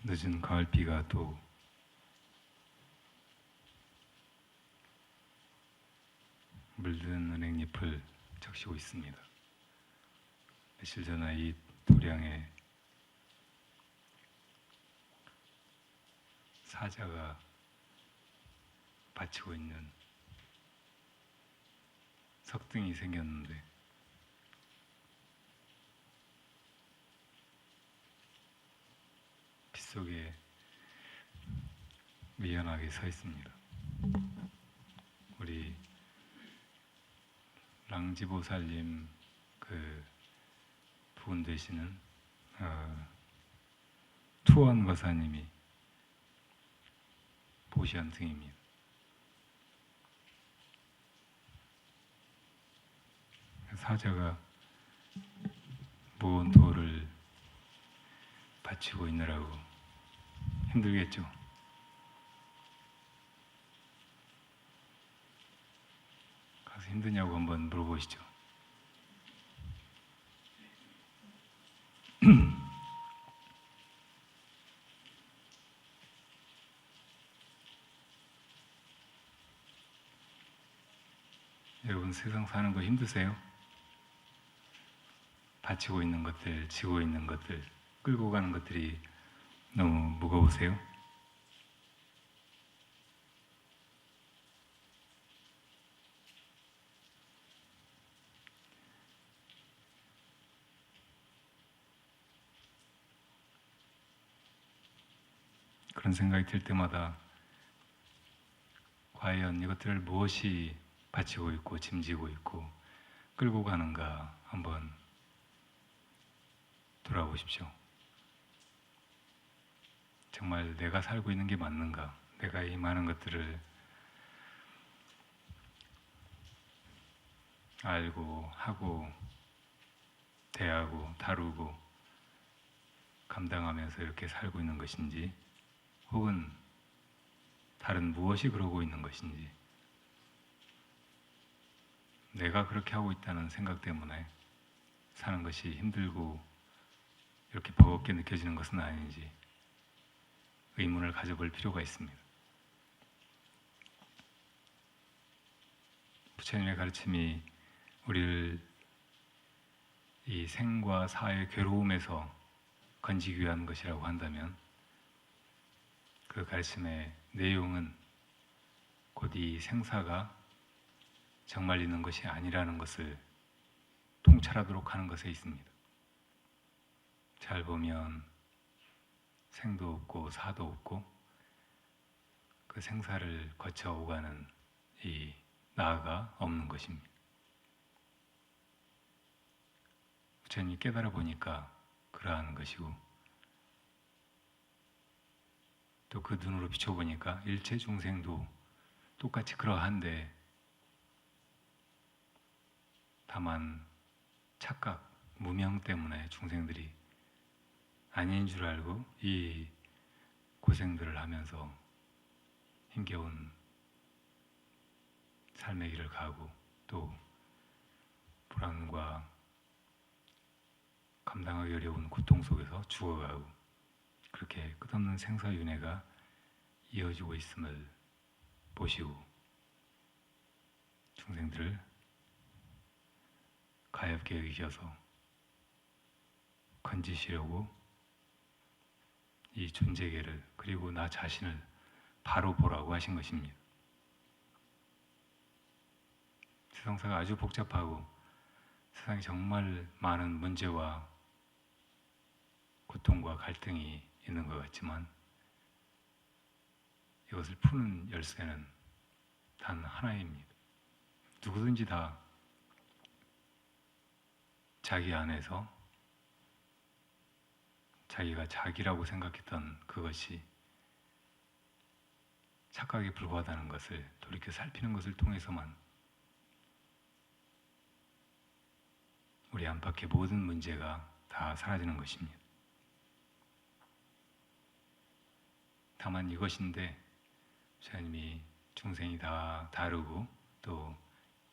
늦은 가을비가 또 물든 은행잎을 적시고 있습니다. 며칠 전에 이 도량에 사자가 받치고 있는 석등이 생겼는데 빗속에 미연하게 서 있습니다. 우리 랑지보살님 그 부은 되시는 투원거사님이 보시한 등입니다. 사자가 무거운 돌을 받치고 있느라고 힘들겠죠. 가서 힘드냐고 한번 물어보시죠. 여러분 세상 사는 거 힘드세요? 받치고 있는 것들, 지고 있는 것들, 끌고 가는 것들이 너무 무거우세요? 그런 생각이 들 때마다 과연 이것들을 무엇이 받치고 있고 짐지고 있고 끌고 가는가 한번 돌아보십시오. 정말 내가 살고 있는 게 맞는가? 내가 이 많은 것들을 알고 하고 대하고 다루고 감당하면서 이렇게 살고 있는 것인지, 혹은 다른 무엇이 그러고 있는 것인지, 내가 그렇게 하고 있다는 생각 때문에 사는 것이 힘들고 이렇게 버겁게 느껴지는 것은 아닌지 의문을 가져볼 필요가 있습니다. 부처님의 가르침이 우리를 이 생과 사의 괴로움에서 건지기 위한 것이라고 한다면 그 가르침의 내용은 곧 이 생사가 정말 있는 것이 아니라는 것을 통찰하도록 하는 것에 있습니다. 잘 보면 생도 없고 사도 없고 그 생사를 거쳐 오가는 이 나가 없는 것입니다. 부처님이 깨달아 보니까 그러한 것이고, 또 그 눈으로 비춰보니까 일체 중생도 똑같이 그러한데, 다만 착각, 무명 때문에 중생들이 아닌 줄 알고 이 고생들을 하면서 힘겨운 삶의 길을 가고, 또 불안과 감당하기 어려운 고통 속에서 죽어가고, 그렇게 끝없는 생사윤회가 이어지고 있음을 보시고 중생들을 가엾게 여기셔서 건지시려고 이 존재계를, 그리고 나 자신을 바로 보라고 하신 것입니다. 세상사가 아주 복잡하고 세상에 정말 많은 문제와 고통과 갈등이 있는 것 같지만 이것을 푸는 열쇠는 단 하나입니다. 누구든지 다 자기 안에서 자기가 자기라고 생각했던 그것이 착각에 불과하다는 것을 돌이켜 살피는 것을 통해서만 우리 안팎의 모든 문제가 다 사라지는 것입니다. 다만 이것인데 부처님이 중생이 다 다르고 또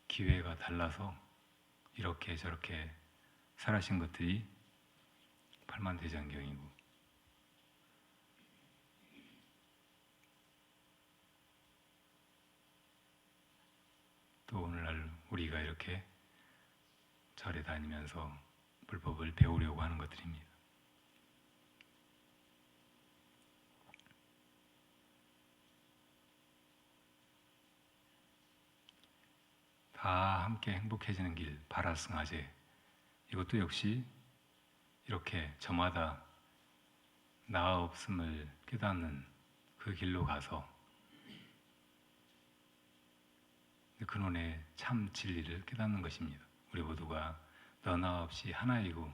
기회가 달라서 이렇게 저렇게 살아신 것들이 팔만대장경이고, 또 오늘날 우리가 이렇게 절에 다니면서 불법을 배우려고 하는 것들입니다. 다 함께 행복해지는 길, 바라승아제. 이것도 역시 이렇게 저마다 나 없음을 깨닫는 그 길로 가서 근원의 참 진리를 깨닫는 것입니다. 우리 모두가 너나 없이 하나이고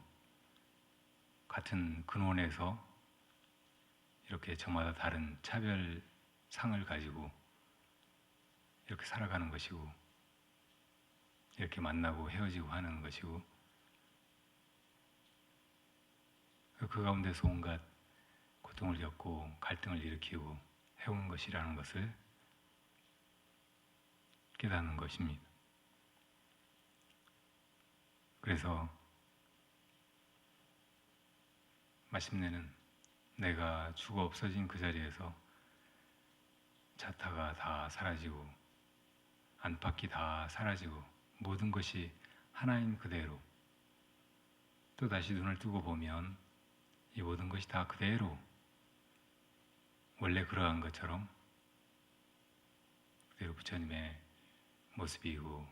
같은 근원에서 이렇게 저마다 다른 차별상을 가지고 이렇게 살아가는 것이고 이렇게 만나고 헤어지고 하는 것이고 그 가운데서 온갖 고통을 겪고 갈등을 일으키고 해온 것이라는 것을 깨닫는 것입니다. 그래서 마침내는 내가 죽어 없어진 그 자리에서 자타가 다 사라지고 안팎이 다 사라지고 모든 것이 하나인 그대로 또다시 눈을 뜨고 보면 이 모든 것이 다 그대로 원래 그러한 것처럼 그대로 부처님의 모습이고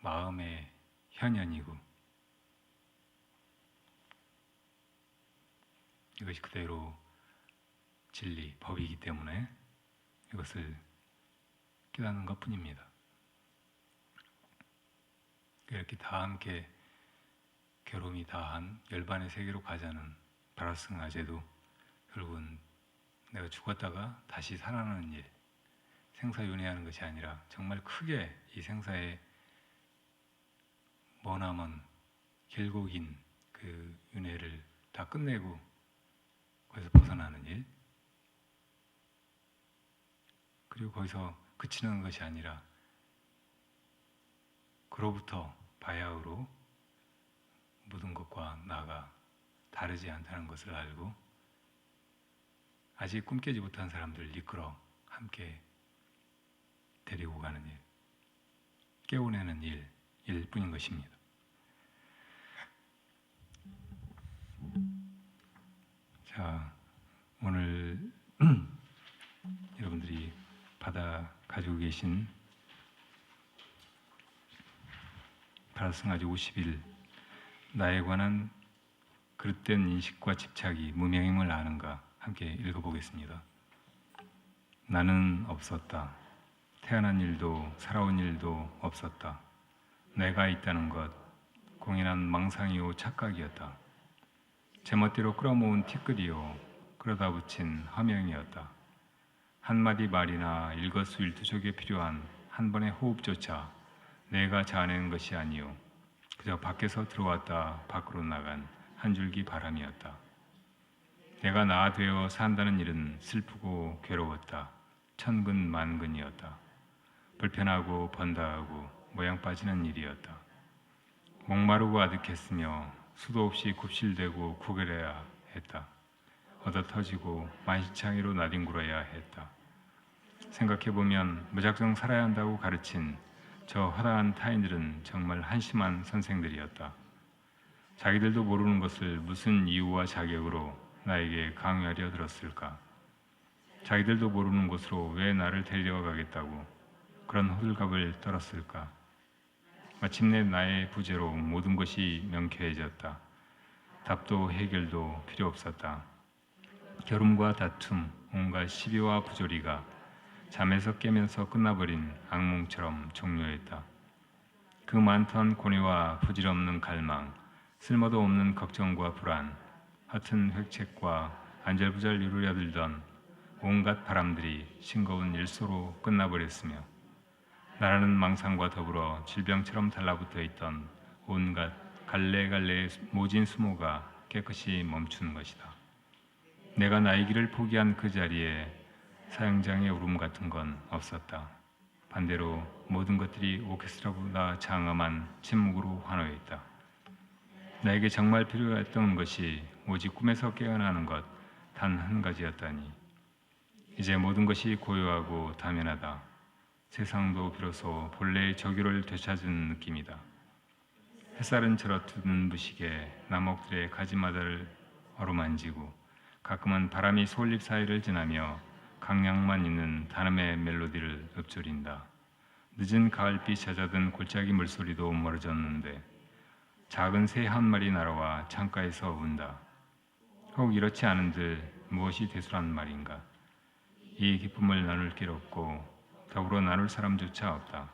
마음의 현현이고 이것이 그대로 진리, 법이기 때문에 이것을 깨닫는 것뿐입니다. 이렇게 다 함께 괴로움이 다한 열반의 세계로 가자는 바라승아제도 결국은 내가 죽었다가 다시 살아나는 일, 생사윤회하는 것이 아니라 정말 크게 이 생사의 머나먼 길고 긴 그 윤회를 다 끝내고 거기서 벗어나는 일, 그리고 거기서 그치는 것이 아니라 그로부터 바야흐로 모든 것과 나가 다르지 않다는 것을 알고 아직 꿈 깨지 못한 사람들을 이끌어 함께 데리고 가는 일, 깨워내는 일뿐인 것입니다. 자, 오늘 여러분들이 받아 가지고 계신 바라승아제 50일 나에 관한 그릇된 인식과 집착이 무명임을 아는가 함께 읽어보겠습니다. 나는 없었다. 태어난 일도 살아온 일도 없었다. 내가 있다는 것 공연한 망상이요 착각이었다. 제멋대로 끌어모은 티끌이요 끌어다 붙인 화명이었다. 한마디 말이나 일거수일투족에 필요한 한 번의 호흡조차 내가 자아낸 것이 아니요 그저 밖에서 들어왔다 밖으로 나간 한 줄기 바람이었다. 내가 나 되어 산다는 일은 슬프고 괴로웠다. 천근만근이었다. 불편하고 번다하고 모양 빠지는 일이었다. 목마르고 아득했으며 수도 없이 굽실대고 구걸해야 했다. 얻어터지고 만시창이로 나뒹굴어야 했다. 생각해보면 무작정 살아야 한다고 가르친 저 허다한 타인들은 정말 한심한 선생들이었다. 자기들도 모르는 것을 무슨 이유와 자격으로 나에게 강요하려 들었을까? 자기들도 모르는 곳으로 왜 나를 데려가겠다고 그런 호들갑을 떨었을까? 마침내 나의 부재로 모든 것이 명쾌해졌다. 답도 해결도 필요 없었다. 결움과 다툼, 온갖 시비와 부조리가 잠에서 깨면서 끝나버린 악몽처럼 종료했다. 그 많던 고뇌와 부질없는 갈망, 쓸모도 없는 걱정과 불안, 허튼 획책과 안절부절 이루려 들던 온갖 바람들이 싱거운 일소로 끝나버렸으며 나라는 망상과 더불어 질병처럼 달라붙어 있던 온갖 갈래갈래의 모진 수모가 깨끗이 멈춘 것이다. 내가 나의 길을 포기한 그 자리에 사형장의 울음 같은 건 없었다. 반대로 모든 것들이 오케스트라보다 장엄한 침묵으로 환호했다. 나에게 정말 필요했던 것이 오직 꿈에서 깨어나는 것 단 한 가지였다니. 이제 모든 것이 고요하고 당연하다. 세상도 비로소 본래의 저기를 되찾은 느낌이다. 햇살은 저렇듯 눈부시게 나목들의 가지마다를 어루만지고 가끔은 바람이 솔잎 사이를 지나며 강량만 있는 단음의 멜로디를 읊조린다. 늦은 가을빛 잦아든 골짜기 물소리도 멀어졌는데 작은 새 한 마리 날아와 창가에서 운다. 혹 이렇지 않은들 무엇이 대수란 말인가? 이 기쁨을 나눌 길 없고 더불어 나눌 사람조차 없다.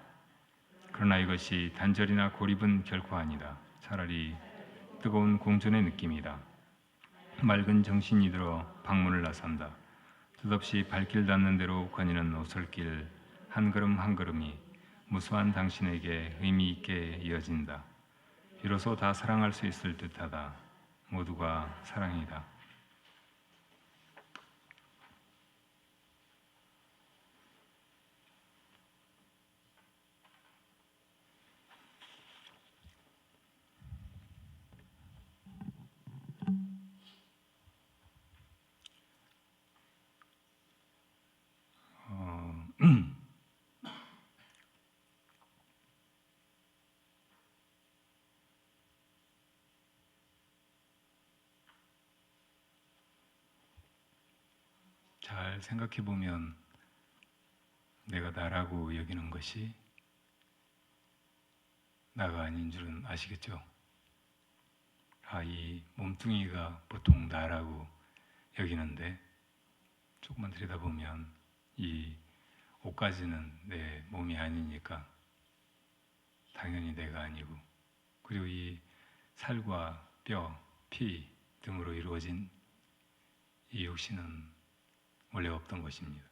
그러나 이것이 단절이나 고립은 결코 아니다. 차라리 뜨거운 공존의 느낌이다. 맑은 정신이 들어 방문을 나선다. 뜻없이 발길 닿는 대로 거니는 오솔길 한 걸음 한 걸음이 무수한 당신에게 의미 있게 이어진다. 비로소 다 사랑할 수 있을 듯하다. 모두가 사랑이다. 잘 생각해 보면 내가 나라고 여기는 것이 나가 아닌 줄은 아시겠죠? 이 몸뚱이가 보통 나라고 여기는데 조금만 들여다보면 이 옷가지는 내 몸이 아니니까 당연히 내가 아니고, 그리고 이 살과 뼈, 피 등으로 이루어진 이 육신은 원래 없던 것입니다.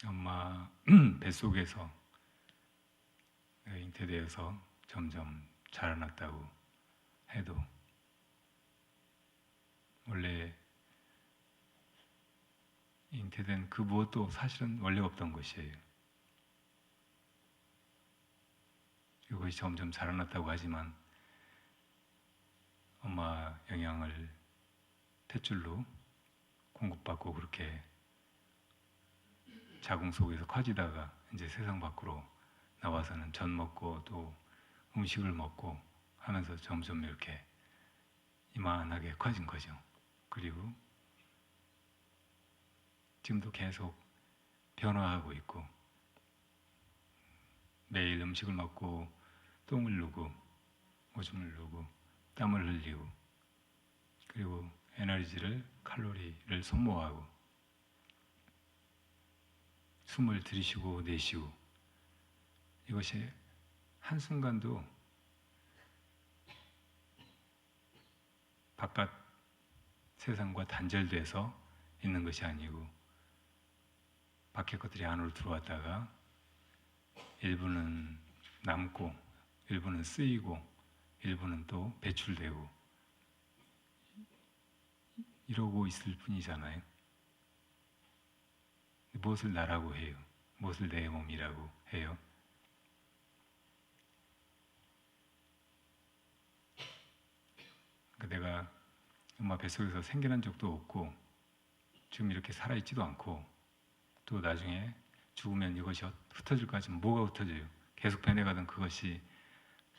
엄마 뱃속에서 내가 잉태되어서 점점 자라났다고 해도 원래 잉태된 그 무엇도 사실은 원래 없던 것이에요. 이것이 점점 자라났다고 하지만 엄마 영양을 탯줄로 공급받고 그렇게 자궁 속에서 커지다가 이제 세상 밖으로 나와서는 젖 먹고 또 음식을 먹고 하면서 점점 이렇게 이만하게 커진 거죠. 그리고 지금도 계속 변화하고 있고 매일 음식을 먹고 똥을 누고 오줌을 누고 땀을 흘리고 그리고 에너지를 칼로리를 소모하고 숨을 들이쉬고 내쉬고 이것이 한순간도 바깥 세상과 단절돼서 있는 것이 아니고 밖의 것들이 안으로 들어왔다가 일부는 남고 일부는 쓰이고 일부는 또 배출되고 이러고 있을 뿐이잖아요. 무엇을 나라고 해요? 무엇을 내 몸이라고 해요? 그러니까 내가 엄마 뱃속에서 생겨난 적도 없고 지금 이렇게 살아있지도 않고 또 나중에 죽으면 이것이 흩어질까 하지만 뭐가 흩어져요? 계속 변해가던 그것이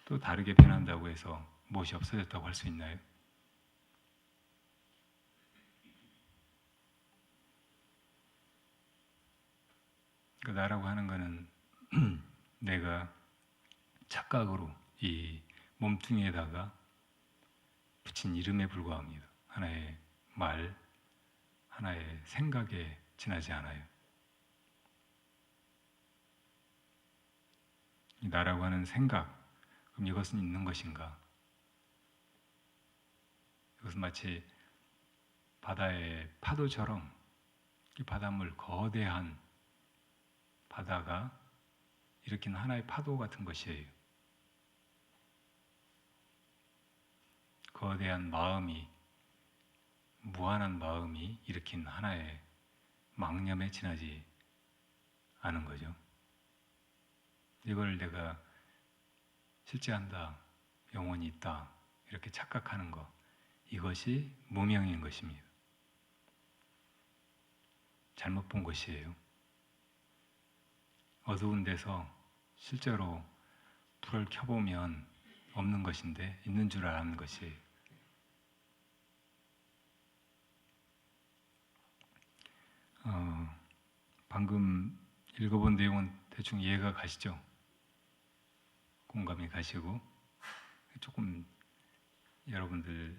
또 다르게 변한다고 해서 무엇이 없어졌다고 할 수 있나요? 그러니까 나라고 하는 것은 내가 착각으로 이 몸뚱이에다가 붙인 이름에 불과합니다. 하나의 말, 하나의 생각에 지나지 않아요. 이 나라고 하는 생각, 그럼 이것은 있는 것인가? 이것은 마치 바다의 파도처럼 이 바닷물 거대한 바다가 일으킨 하나의 파도 같은 것이에요. 거대한 마음이, 무한한 마음이 일으킨 하나의 망념에 지나지 않은 거죠. 이걸 내가 실제한다, 영원히 있다 이렇게 착각하는 것, 이것이 무명인 것입니다. 잘못 본 것이에요. 어두운 데서 실제로 불을 켜보면 없는 것인데 있는 줄 아는 것이에요. 방금 읽어본 내용은 대충 이해가 가시죠? 공감이 가시고 조금 여러분들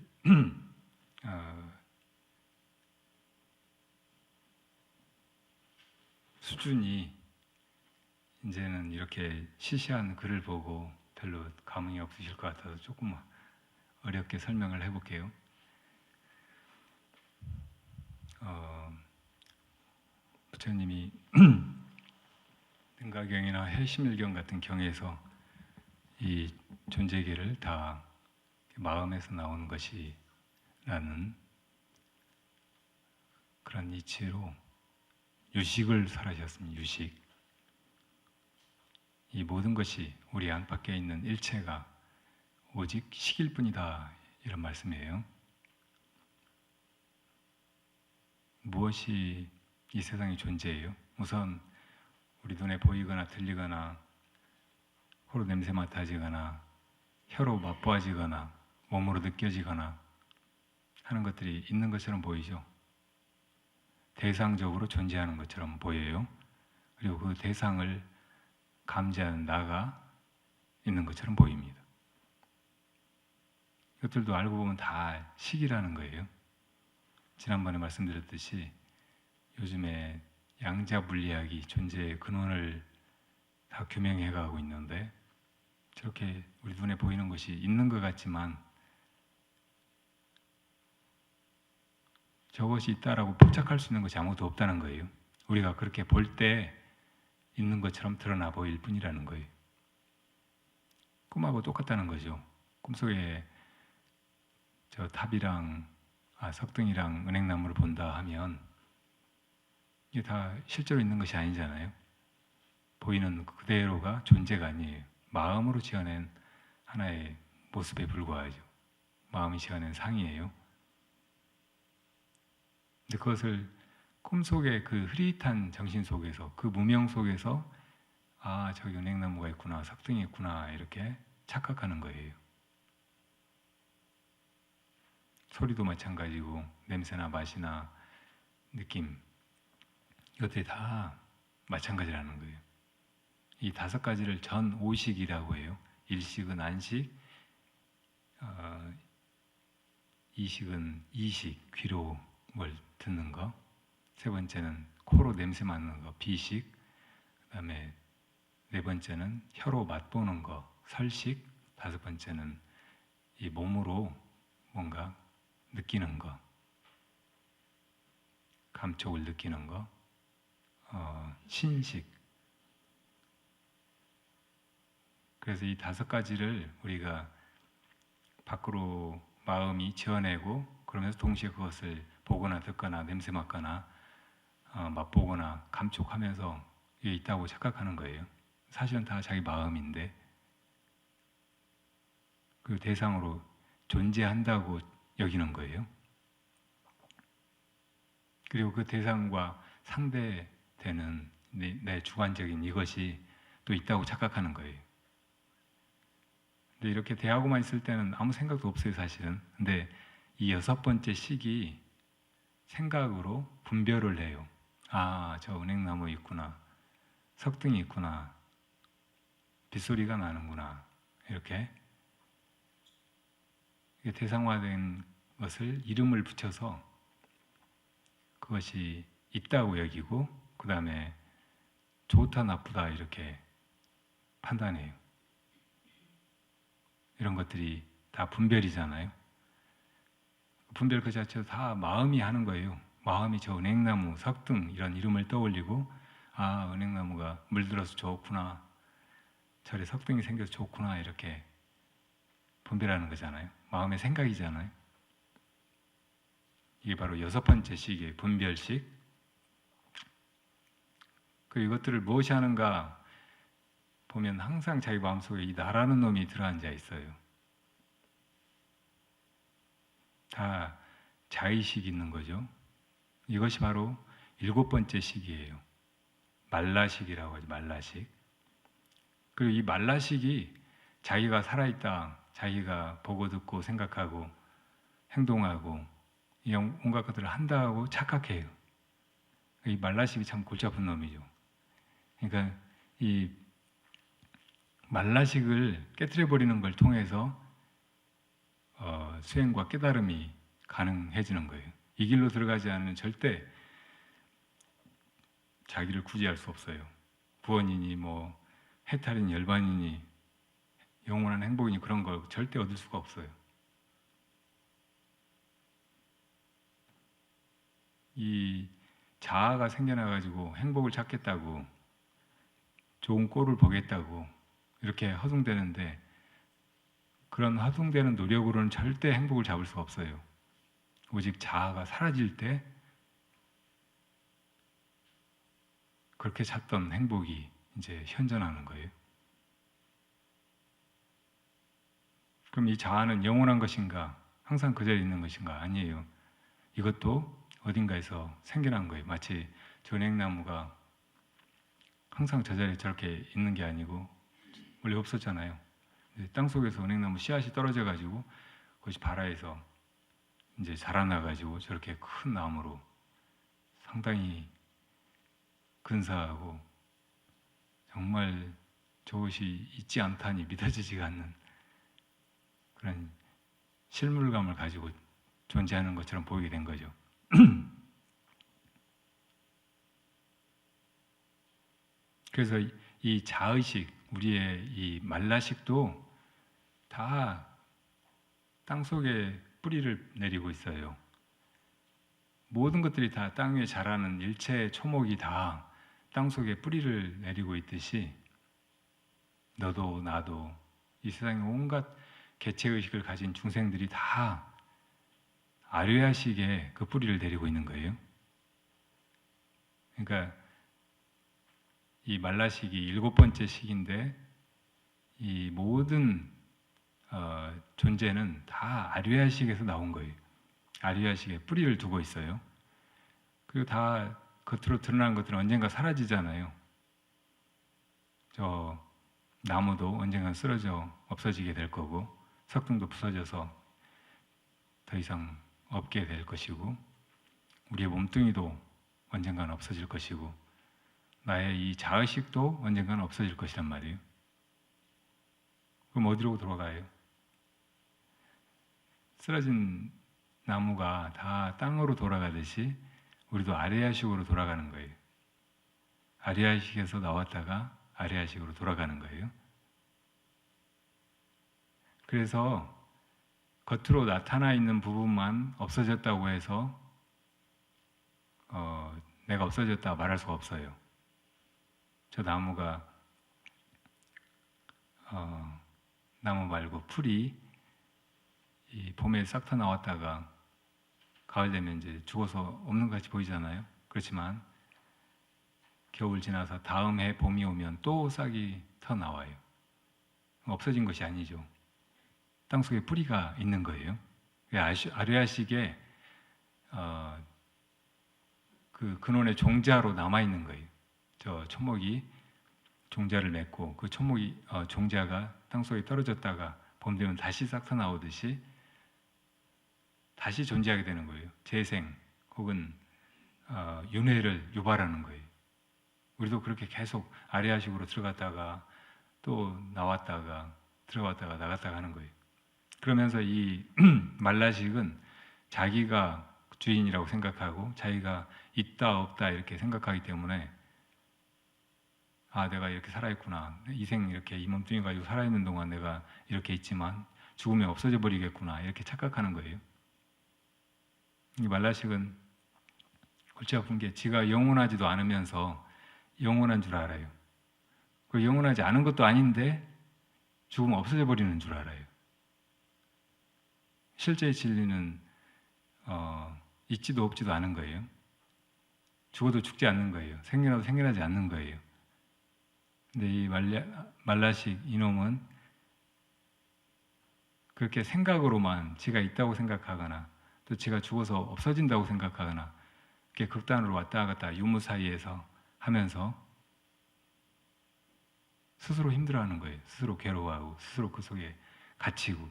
수준이 이제는 이렇게 시시한 글을 보고 별로 감흥이 없으실 것 같아서 조금 어렵게 설명을 해볼게요. 부처님이 등가경이나 해심일경 같은 경에서 이 존재계를 다 마음에서 나오는 것이라는 그런 이치로 유식을 설하셨습니다. 유식. 이 모든 것이 우리 안팎에 있는 일체가 오직 식일 뿐이다, 이런 말씀이에요. 무엇이 이 세상의 존재예요? 우선 우리 눈에 보이거나 들리거나 코로 냄새 맡아지거나 혀로 맛보아지거나 몸으로 느껴지거나 하는 것들이 있는 것처럼 보이죠. 대상적으로 존재하는 것처럼 보여요. 그리고 그 대상을 감지하는 나가 있는 것처럼 보입니다. 이것들도 알고 보면 다 식이라는 거예요. 지난번에 말씀드렸듯이 요즘에 양자 물리학이 존재의 근원을 다 규명해 가고 있는데 저렇게 우리 눈에 보이는 것이 있는 것 같지만 저것이 있다라고 포착할 수 있는 것이 아무것도 없다는 거예요. 우리가 그렇게 볼 때 있는 것처럼 드러나 보일 뿐이라는 거예요. 꿈하고 똑같다는 거죠. 꿈속에 저 탑이랑 석등이랑 은행나무를 본다 하면 이게 다 실제로 있는 것이 아니잖아요. 보이는 그대로가 존재가 아니에요. 마음으로 지어낸 하나의 모습에 불과하죠. 마음이 지어낸 상이에요. 근데 그것을 꿈속의 그 흐릿한 정신 속에서, 그 무명 속에서 저기 은행나무가 있구나, 석등이 있구나 이렇게 착각하는 거예요. 소리도 마찬가지고 냄새나 맛이나 느낌 이것들이 다 마찬가지라는 거예요. 이 5가지를 전오식이라고 해요. 일식은 안식, 이식은 이식, 귀로 뭘 듣는 거, 세 번째는 코로 냄새 맡는 거, 비식, 그 다음에 네 번째는 혀로 맛보는 거, 설식, 5번째는 이 몸으로 뭔가 느끼는 거, 감촉을 느끼는 거, 신식. 그래서 이 5가지를 우리가 밖으로 마음이 지어내고 그러면서 동시에 그것을 보거나 듣거나 냄새 맡거나 맛보거나 감촉하면서 이게 있다고 착각하는 거예요. 사실은 다 자기 마음인데 그 대상으로 존재한다고 여기는 거예요. 그리고 그 대상과 상대되는 내 주관적인 이것이 또 있다고 착각하는 거예요. 근데 이렇게 대하고만 있을 때는 아무 생각도 없어요, 사실은. 근데 이 6번째 식이 생각으로 분별을 해요. 저 은행나무 있구나, 석등이 있구나, 빗소리가 나는구나, 이렇게 대상화된 것을 이름을 붙여서 그것이 있다고 여기고 그 다음에 좋다 나쁘다 이렇게 판단해요. 이런 것들이 다 분별이잖아요. 분별 그 자체도 다 마음이 하는 거예요. 마음이 저 은행나무, 석등 이런 이름을 떠올리고 은행나무가 물들어서 좋구나, 저래 석등이 생겨서 좋구나 이렇게 분별하는 거잖아요. 마음의 생각이잖아요. 이게 바로 6번째 식이에요. 분별식. 이것들을 무엇이 하는가 보면 항상 자기 마음속에 이 나라는 놈이 들어앉아 있어요. 다 자의식이 있는 거죠. 이것이 바로 7번째 식이에요. 말라식이라고 하죠. 말라식. 그리고 이 말라식이 자기가 살아있다, 자기가 보고 듣고 생각하고 행동하고 이런 온갖 것들을 한다고 착각해요. 이 말라식이 참 골치 아픈 놈이죠. 그러니까 이 말라식을 깨뜨려 버리는 걸 통해서 수행과 깨달음이 가능해지는 거예요. 이 길로 들어가지 않으면 절대 자기를 구제할 수 없어요. 구원이니 뭐 해탈이니 열반이니 영원한 행복이니 그런 걸 절대 얻을 수가 없어요. 이 자아가 생겨나가지고 행복을 찾겠다고 좋은 꼴을 보겠다고 이렇게 허둥대는데 그런 허둥대는 노력으로는 절대 행복을 잡을 수가 없어요. 오직 자아가 사라질 때 그렇게 찾던 행복이 이제 현존하는 거예요. 그럼 이 자아는 영원한 것인가? 항상 그 자리에 있는 것인가? 아니에요. 이것도 어딘가에서 생겨난 거예요. 마치 전행나무가 항상 저 자리에 저렇게 있는 게 아니고 원래 없었잖아요. 땅속에서 은행나무 씨앗이 떨어져 가지고 그것이 발아에서 이제 자라나 가지고 저렇게 큰 나무로 상당히 근사하고 정말 저것이 있지 않다니 믿어지지가 않는 그런 실물감을 가지고 존재하는 것처럼 보이게 된 거죠. 그래서 이 자의식, 우리의 이 말라식도 다 땅속에 뿌리를 내리고 있어요. 모든 것들이 다 땅 위에 자라는 일체 초목이 다 땅속에 뿌리를 내리고 있듯이 너도 나도 이 세상에 온갖 개체의식을 가진 중생들이 다 아류야식에 그 뿌리를 내리고 있는 거예요. 그러니까 이 말라식이 7번째 식인데 이 모든 존재는 다 아류야식에서 나온 거예요. 아류야식에 뿌리를 두고 있어요. 그리고 다 겉으로 드러난 것들은 언젠가 사라지잖아요. 저 나무도 언젠가 쓰러져 없어지게 될 거고 석등도 부서져서 더 이상 없게 될 것이고 우리의 몸뚱이도 언젠가는 없어질 것이고 나의 이 자의식도 언젠가는 없어질 것이란 말이에요. 그럼 어디로 돌아가요? 쓰러진 나무가 다 땅으로 돌아가듯이 우리도 아리야식으로 돌아가는 거예요. 아리야식에서 나왔다가 아리야식으로 돌아가는 거예요. 그래서 겉으로 나타나 있는 부분만 없어졌다고 해서 내가 없어졌다 말할 수가 없어요. 저 나무가 나무 말고 풀이 이 봄에 싹 터 나왔다가 가을 되면 이제 죽어서 없는 것 같이 보이잖아요. 그렇지만 겨울 지나서 다음 해 봄이 오면 또 싹이 터 나와요. 없어진 것이 아니죠. 땅속에 뿌리가 있는 거예요. 아류야식에 그 근원의 종자로 남아 있는 거예요. 저 초목이 종자를 맺고 그 초목이 종자가 땅속에 떨어졌다가 봄 되면 다시 싹 터 나오듯이 다시 존재하게 되는 거예요. 재생 혹은 윤회를 유발하는 거예요. 우리도 그렇게 계속 아리야식으로 들어갔다가 또 나왔다가 들어갔다가 나갔다가 하는 거예요. 그러면서 이 말라식은 자기가 주인이라고 생각하고 자기가 있다 없다 이렇게 생각하기 때문에 내가 이렇게 살아있구나. 이 생 이렇게 이 몸뚱이 가지고 살아있는 동안 내가 이렇게 있지만 죽으면 없어져 버리겠구나. 이렇게 착각하는 거예요. 이 말라식은 골치 아픈 게 지가 영원하지도 않으면서 영원한 줄 알아요. 그 영원하지 않은 것도 아닌데 죽으면 없어져 버리는 줄 알아요. 실제의 진리는 있지도 없지도 않은 거예요. 죽어도 죽지 않는 거예요. 생겨나도 생겨나지 않는 거예요. 근데 이 말라식 이놈은 그렇게 생각으로만 지가 있다고 생각하거나 또 지가 죽어서 없어진다고 생각하거나 이렇게 극단으로 왔다 갔다 유무사이에서 하면서 스스로 힘들어하는 거예요. 스스로 괴로워하고 스스로 그 속에 갇히고.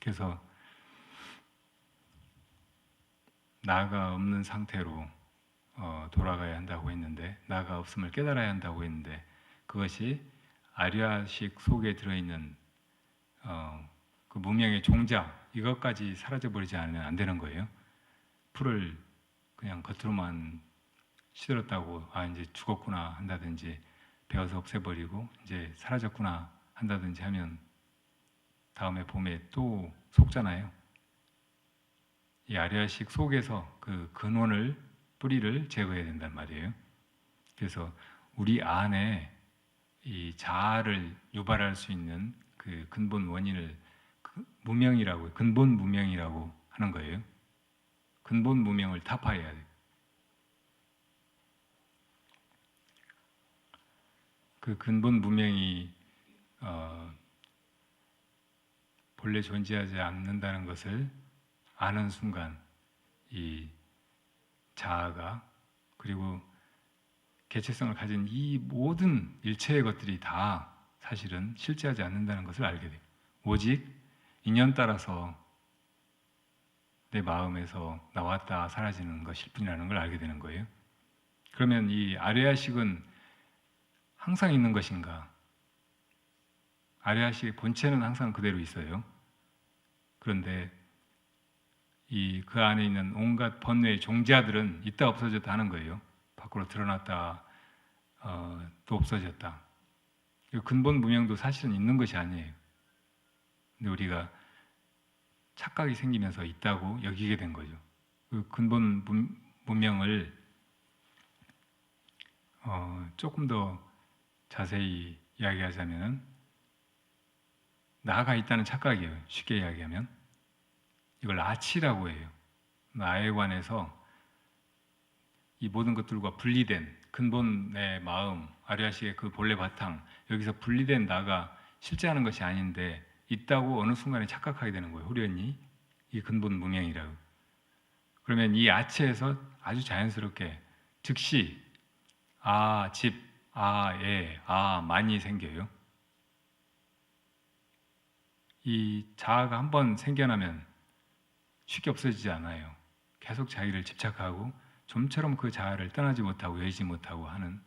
그래서 나가 없는 상태로 돌아가야 한다고 했는데, 나가 없음을 깨달아야 한다고 했는데, 그것이 아류아식 속에 들어있는 그 무명의 종자, 이것까지 사라져버리지 않으면 안 되는 거예요. 풀을 그냥 겉으로만 시들었다고 이제 죽었구나 한다든지, 베어서 없애버리고 이제 사라졌구나 한다든지 하면 다음에 봄에 또 속잖아요. 이 아류아식 속에서 그 근원을, 뿌리를 제거해야 된단 말이에요. 그래서 우리 안에 이 자아를 유발할 수 있는 그 근본 원인을 무명이라고, 근본 무명이라고 하는 거예요. 근본 무명을 타파해야 돼요. 그 근본 무명이 본래 존재하지 않는다는 것을 아는 순간, 이 자아가, 그리고 개체성을 가진 이 모든 일체의 것들이 다 사실은 실제하지 않는다는 것을 알게 돼요. 오직 인연 따라서 내 마음에서 나왔다 사라지는 것일 뿐이라는 걸 알게 되는 거예요. 그러면 이 아뢰아식은 항상 있는 것인가? 아뢰아식의 본체는 항상 그대로 있어요. 그런데 그 안에 있는 온갖 번뇌의 종자들은 있다 없어졌다 하는 거예요. 밖으로 드러났다 또 없어졌다. 근본 무명도 사실은 있는 것이 아니에요. 근데 우리가 착각이 생기면서 있다고 여기게 된 거죠. 그 근본 무명을 조금 더 자세히 이야기하자면, 나가 있다는 착각이에요. 쉽게 이야기하면 이걸 아치라고 해요. 나에 관해서 이 모든 것들과 분리된 근본의 마음, 아리아식의 그 본래 바탕, 여기서 분리된 나가 실제하는 것이 아닌데 있다고 어느 순간에 착각하게 되는 거예요. 후련히 이 근본 무명이라고. 그러면 이 아치에서 아주 자연스럽게 즉시 집, 많이 생겨요. 이 자아가 한번 생겨나면 쉽게 없어지지 않아요. 계속 자기를 집착하고 좀처럼 그 자아를 떠나지 못하고 열지 못하고 하는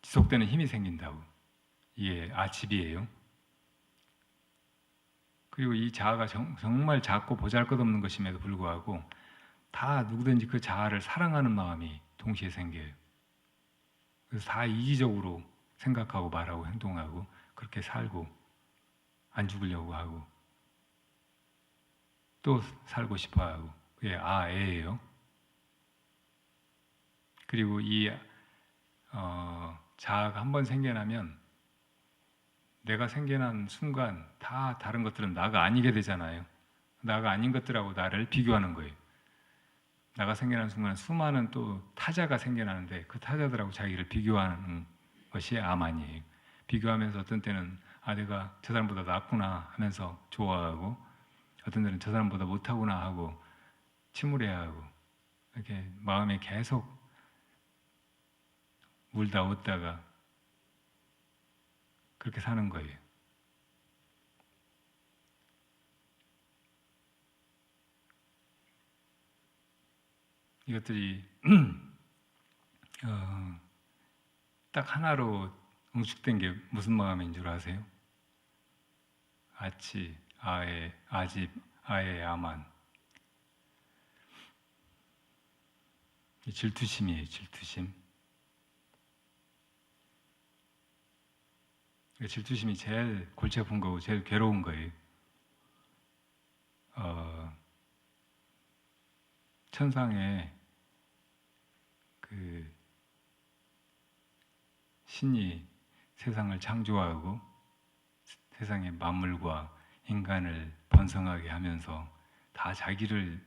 지속되는 힘이 생긴다고. 이게 아집이에요. 그리고 이 자아가 정말 작고 보잘것없는 것임에도 불구하고 다 누구든지 그 자아를 사랑하는 마음이 동시에 생겨요. 그래서 다 이기적으로 생각하고 말하고 행동하고 그렇게 살고 안 죽으려고 하고 또 살고 싶어 하고, 그게 애예요. 그리고 이 자아가 한번 생겨나면 내가 생겨난 순간 다 다른 것들은 나가 아니게 되잖아요. 나가 아닌 것들하고 나를 비교하는 거예요. 나가 생겨난 순간 수많은 또 타자가 생겨나는데 그 타자들하고 자기를 비교하는 것이 암아니에요. 비교하면서 어떤 때는 내가 저 사람보다 낫구나 하면서 좋아하고, 어떤 때는 저 사람보다 못하구나 하고 침울해하고, 이렇게 마음에 계속 울다 웃다가 그렇게 사는 거예요. 이것들이 딱 하나로 응축된 게 무슨 마음인 줄 아세요? 아치, 아에, 아집, 아에, 아만. 질투심이에요, 질투심. 질투심이 제일 골치 아픈 거고 제일 괴로운 거예요. 천상에 그 신이 세상을 창조하고 세상의 만물과 인간을 번성하게 하면서 다 자기를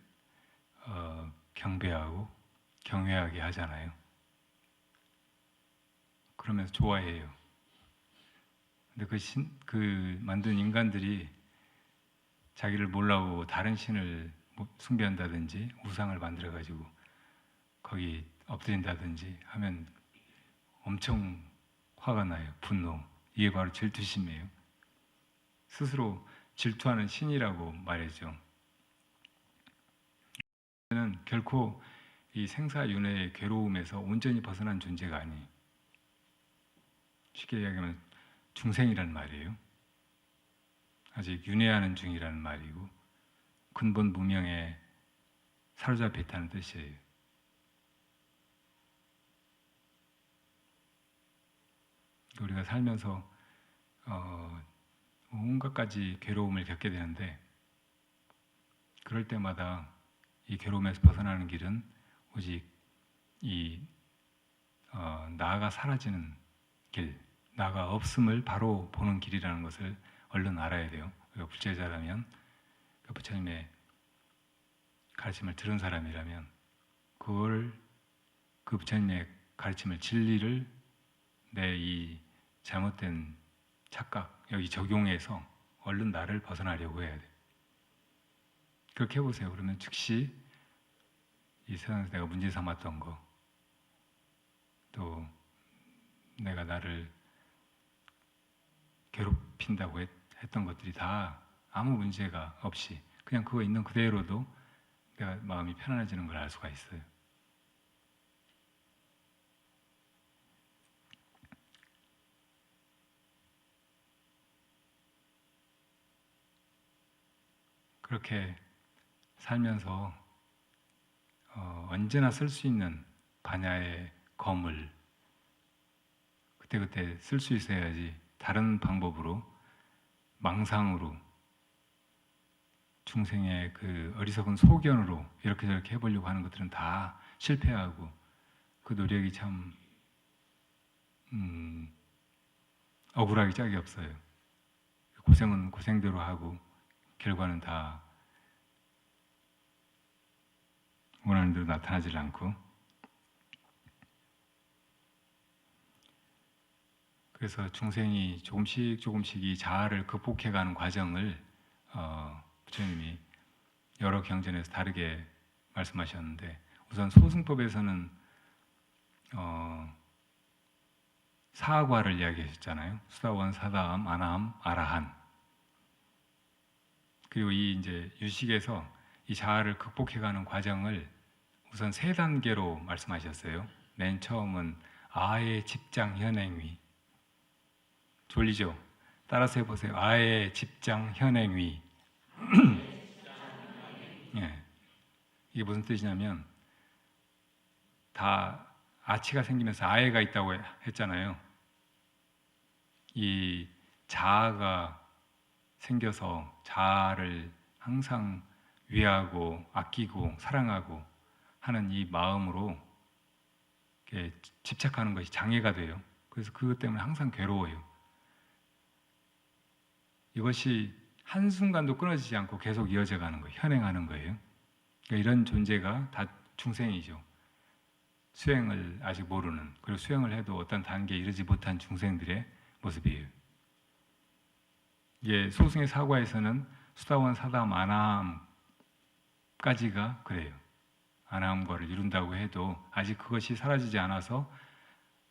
경배하고 경외하게 하잖아요. 그러면서 좋아해요. 근데 그 만든 인간들이 자기를 몰라보고 다른 신을 숭배한다든지 우상을 만들어 가지고 거기 엎드린다든지 하면 엄청 화가 나요. 분노. 이게 바로 질투심이에요. 스스로 질투하는 신이라고 말했죠. 는 결코 이 생사윤회의 괴로움에서 온전히 벗어난 존재가 아니에요. 쉽게 이야기하면 중생이라는 말이에요. 아직 윤회하는 중이라는 말이고 근본 무명에 사로잡혀 있다는 뜻이에요. 우리가 살면서 온갖 가지 괴로움을 겪게 되는데 그럴 때마다 이 괴로움에서 벗어나는 길은 오직 이 나가 사라지는 길, 나가 없음을 바로 보는 길이라는 것을 얼른 알아야 돼요. 우리가 불제자라면 그 부처님의 가르침을 들은 사람이라면 그 부처님의 가르침을 진리를 내 이 잘못된 착각 여기 적용해서 얼른 나를 벗어나려고 해야 돼. 그렇게 해보세요. 그러면 즉시 이 세상에서 내가 문제 삼았던 거, 또 내가 나를 괴롭힌다고 했던 것들이 다 아무 문제가 없이 그냥 그거 있는 그대로도 내가 마음이 편안해지는 걸 알 수가 있어요. 그렇게 살면서 언제나 쓸 수 있는 반야의 검을 그때그때 쓸 수 있어야지 다른 방법으로 망상으로 중생의 그 어리석은 소견으로 이렇게 저렇게 해보려고 하는 것들은 다 실패하고 그 노력이 참 억울하기 짝이 없어요. 고생은 고생대로 하고 결과는 다 원하는 대로 나타나질 않고 그래서 중생이 조금씩 이 자아를 극복해가는 과정을 부처님이 여러 경전에서 다르게 말씀하셨는데 우선 소승법에서는 사과를 이야기하셨잖아요. 수다원, 사다함, 아나함, 아라한. 그리고 이 이제 유식에서 이 자아를 극복해가는 과정을 우선 세 단계로 말씀하셨어요. 맨 처음은 아의 집장 현행위. 졸리죠? 따라서 해보세요. 아의 집장 현행위. 예. 이게 무슨 뜻이냐면 다 아치가 생기면서 아해가 있다고 했잖아요. 이 자아가 생겨서 자아를 항상 위하고 아끼고 사랑하고 하는 이 마음으로 이렇게 집착하는 것이 장애가 돼요. 그래서 그것 때문에 항상 괴로워요. 이것이 한순간도 끊어지지 않고 계속 이어져 가는 거예요. 현행하는 거예요. 그러니까 이런 존재가 다 중생이죠. 수행을 아직 모르는, 그리고 수행을 해도 어떤 단계에 이르지 못한 중생들의 모습이에요. 이게 소승의 사과에서는 수다원, 사다함, 아나함까지가 그래요. 아나함과를 이룬다고 해도 아직 그것이 사라지지 않아서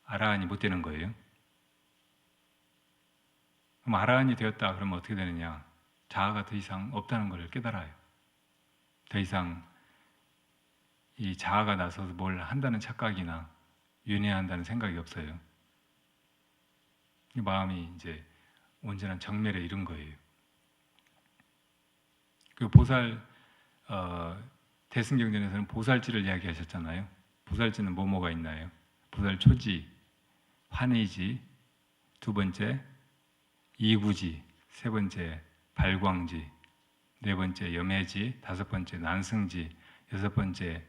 아라한이 못 되는 거예요. 그럼 아라한이 되었다 그러면 어떻게 되느냐? 자아가 더 이상 없다는 걸 깨달아요. 더 이상 이 자아가 나서서 뭘 한다는 착각이나 윤회한다는 생각이 없어요. 이 마음이 이제 온전한 정멸에 이른 거예요. 그 보살 대승경전에서는 보살지를 이야기하셨잖아요. 보살지는 뭐가 있나요? 보살 초지, 환희지, 두 번째 이구지, 세 번째 발광지, 네 번째 염해지, 다섯 번째 난승지, 여섯 번째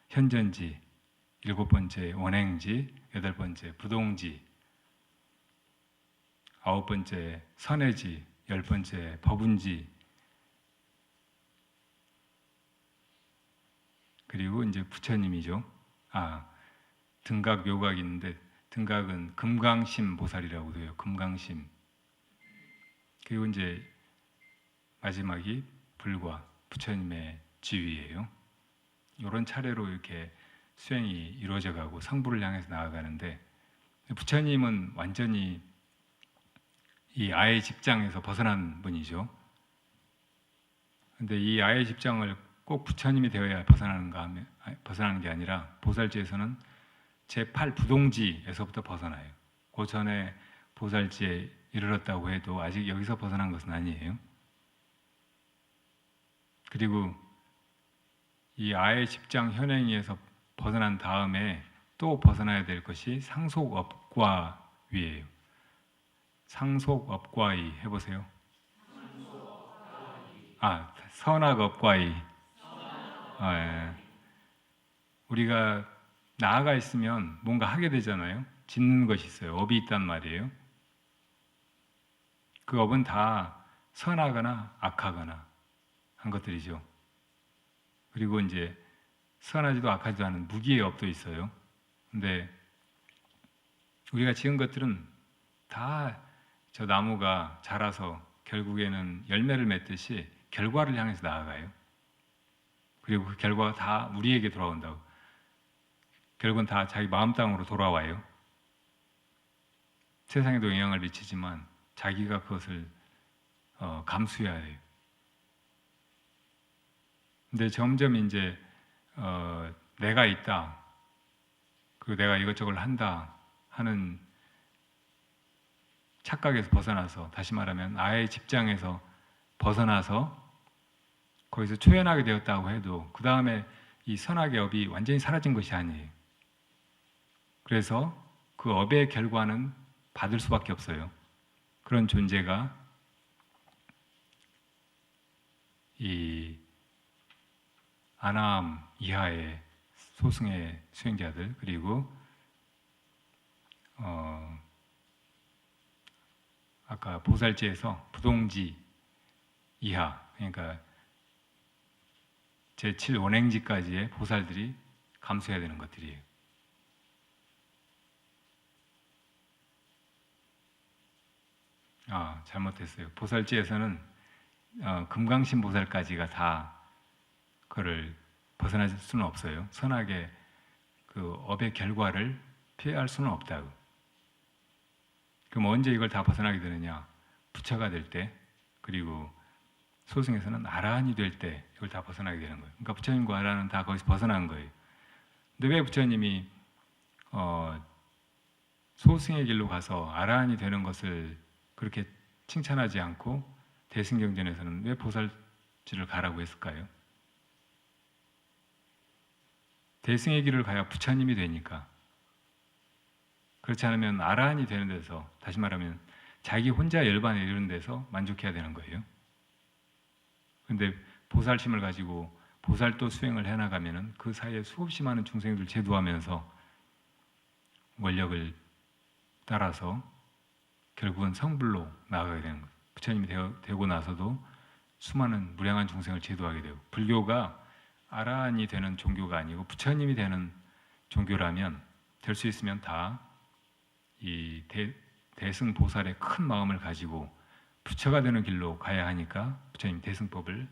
현전지, 일곱 번째 원행지, 여덟 번째 부동지, 아홉 번째 선해지, 열 번째 법운지, 그리고 이제 부처님이죠. 등각 묘각이 있는데 등각은 금강심 보살이라고도 해요. 금강심. 그리고 이제 마지막이 불과 부처님의 지위예요. 이런 차례로 이렇게 수행이 이루어져 가고 성부를 향해서 나아가는데, 부처님은 완전히 이 아의 집장에서 벗어난 분이죠. 근데 이 아의 집장을 꼭 부처님이 되어야 벗어나는 게 아니라 보살지에서는 제8 부동지에서부터 벗어나요. 그 전에 보살지에 이르렀다고 해도 아직 여기서 벗어난 것은 아니에요. 그리고 이 아의 집장 현행에서 벗어난 다음에 또 벗어나야 될 것이 상속업과위예요. 상속업과위 해보세요. 선악업과위. 예. 우리가 나아가 있으면 뭔가 하게 되잖아요. 짓는 것이 있어요. 업이 있단 말이에요. 그 업은 다 선하거나 악하거나 한 것들이죠. 그리고 이제 선하지도 악하지도 않은 무기의 업도 있어요. 근데 우리가 지은 것들은 다 저 나무가 자라서 결국에는 열매를 맺듯이 결과를 향해서 나아가요. 그리고 그 결과가 다 우리에게 돌아온다고. 결국은 다 자기 마음 땅으로 돌아와요. 세상에도 영향을 미치지만 자기가 그것을 감수해야 해요. 근데 점점 이제 내가 있다, 그리고 내가 이것저것 한다 하는 착각에서 벗어나서, 다시 말하면 아의 집장에서 벗어나서 거기서 초연하게 되었다고 해도 그 다음에 이 선악의 업이 완전히 사라진 것이 아니에요. 그래서 그 업의 결과는 받을 수밖에 없어요. 그런 존재가 이 아나함 이하의 소승의 수행자들, 그리고 아까 보살지에서 부동지 이하, 그러니까 제7 원행지까지의 보살들이 감수해야 되는 것들이에요. 잘못했어요. 보살지에서는 금강신 보살까지가 다 그를 벗어날 수는 없어요. 선악의 그 업의 결과를 피할 수는 없다고. 그럼 언제 이걸 다 벗어나게 되느냐? 부처가 될 때, 그리고 소승에서는 아라한이 될 때 이걸 다 벗어나게 되는 거예요. 그러니까 부처님과 아라한은 다 거기서 벗어난 거예요. 근데 왜 부처님이 소승의 길로 가서 아라한이 되는 것을 그렇게 칭찬하지 않고 대승경전에서는 왜 보살지를 가라고 했을까요? 대승의 길을 가야 부처님이 되니까. 그렇지 않으면 아라한이 되는 데서, 다시 말하면 자기 혼자 열반에 이르는 데서 만족해야 되는 거예요. 그런데 보살심을 가지고 보살도 수행을 해나가면 그 사이에 수없이 많은 중생들 제도하면서 원력을 따라서 결국은 성불로 나아가게 되는 거예요. 부처님이 되고 나서도 수많은 무량한 중생을 제도하게 되고, 불교가 아라한이 되는 종교가 아니고 부처님이 되는 종교라면, 될 수 있으면 다 이 대승보살의 큰 마음을 가지고 부처가 되는 길로 가야 하니까 부처님 대승법을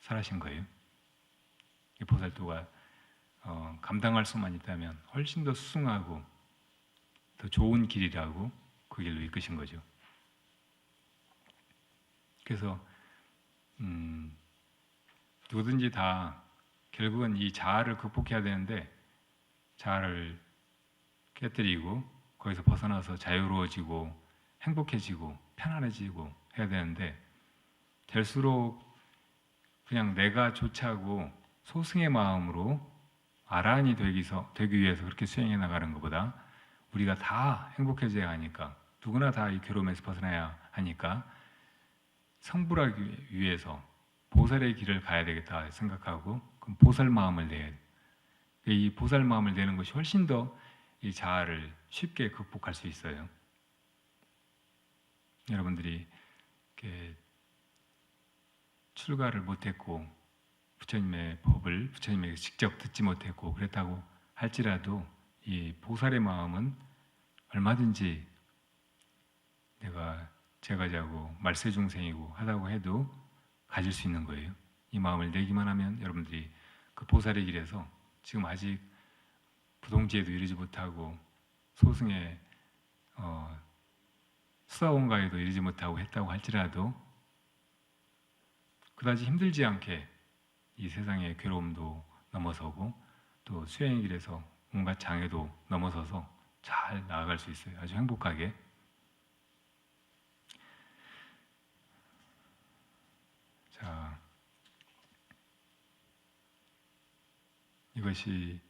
설하신 거예요. 이 보살도가 감당할 수만 있다면 훨씬 더 수승하고 더 좋은 길이라고 그 길로 이끄신 거죠. 그래서 누구든지 다 결국은 이 자아를 극복해야 되는데, 자아를 깨뜨리고 거기서 벗어나서 자유로워지고 행복해지고 편안해지고 해야 되는데, 될수록 그냥 내가 좋자고 소승의 마음으로 아라한이 되기 위해서 그렇게 수행해 나가는 것보다, 우리가 다 행복해져야 하니까, 누구나 다 이 괴로움에서 벗어나야 하니까 성불하기 위해서 보살의 길을 가야 되겠다 생각하고, 그럼 보살 마음을 내야 돼요. 이 보살 마음을 내는 것이 훨씬 더 이 자아를 쉽게 극복할 수 있어요. 여러분들이 이렇게 출가를 못했고 부처님의 법을 부처님에게 직접 듣지 못했고 그랬다고 할지라도 이 보살의 마음은 얼마든지 내가 제가자고 말세중생이고 하다고 해도 가질 수 있는 거예요. 이 마음을 내기만 하면 여러분들이 그 보살의 길에서 지금 아직 부동지에도 이르지 못하고 소승의 수사원가에도 이르지 못하고 했다고 할지라도 그다지 힘들지 않게 이 세상의 괴로움도 넘어서고 또 수행의 길에서 온갖 장애도 넘어서서 잘 나아갈 수 있어요. 아주 행복하게. 자, 이것이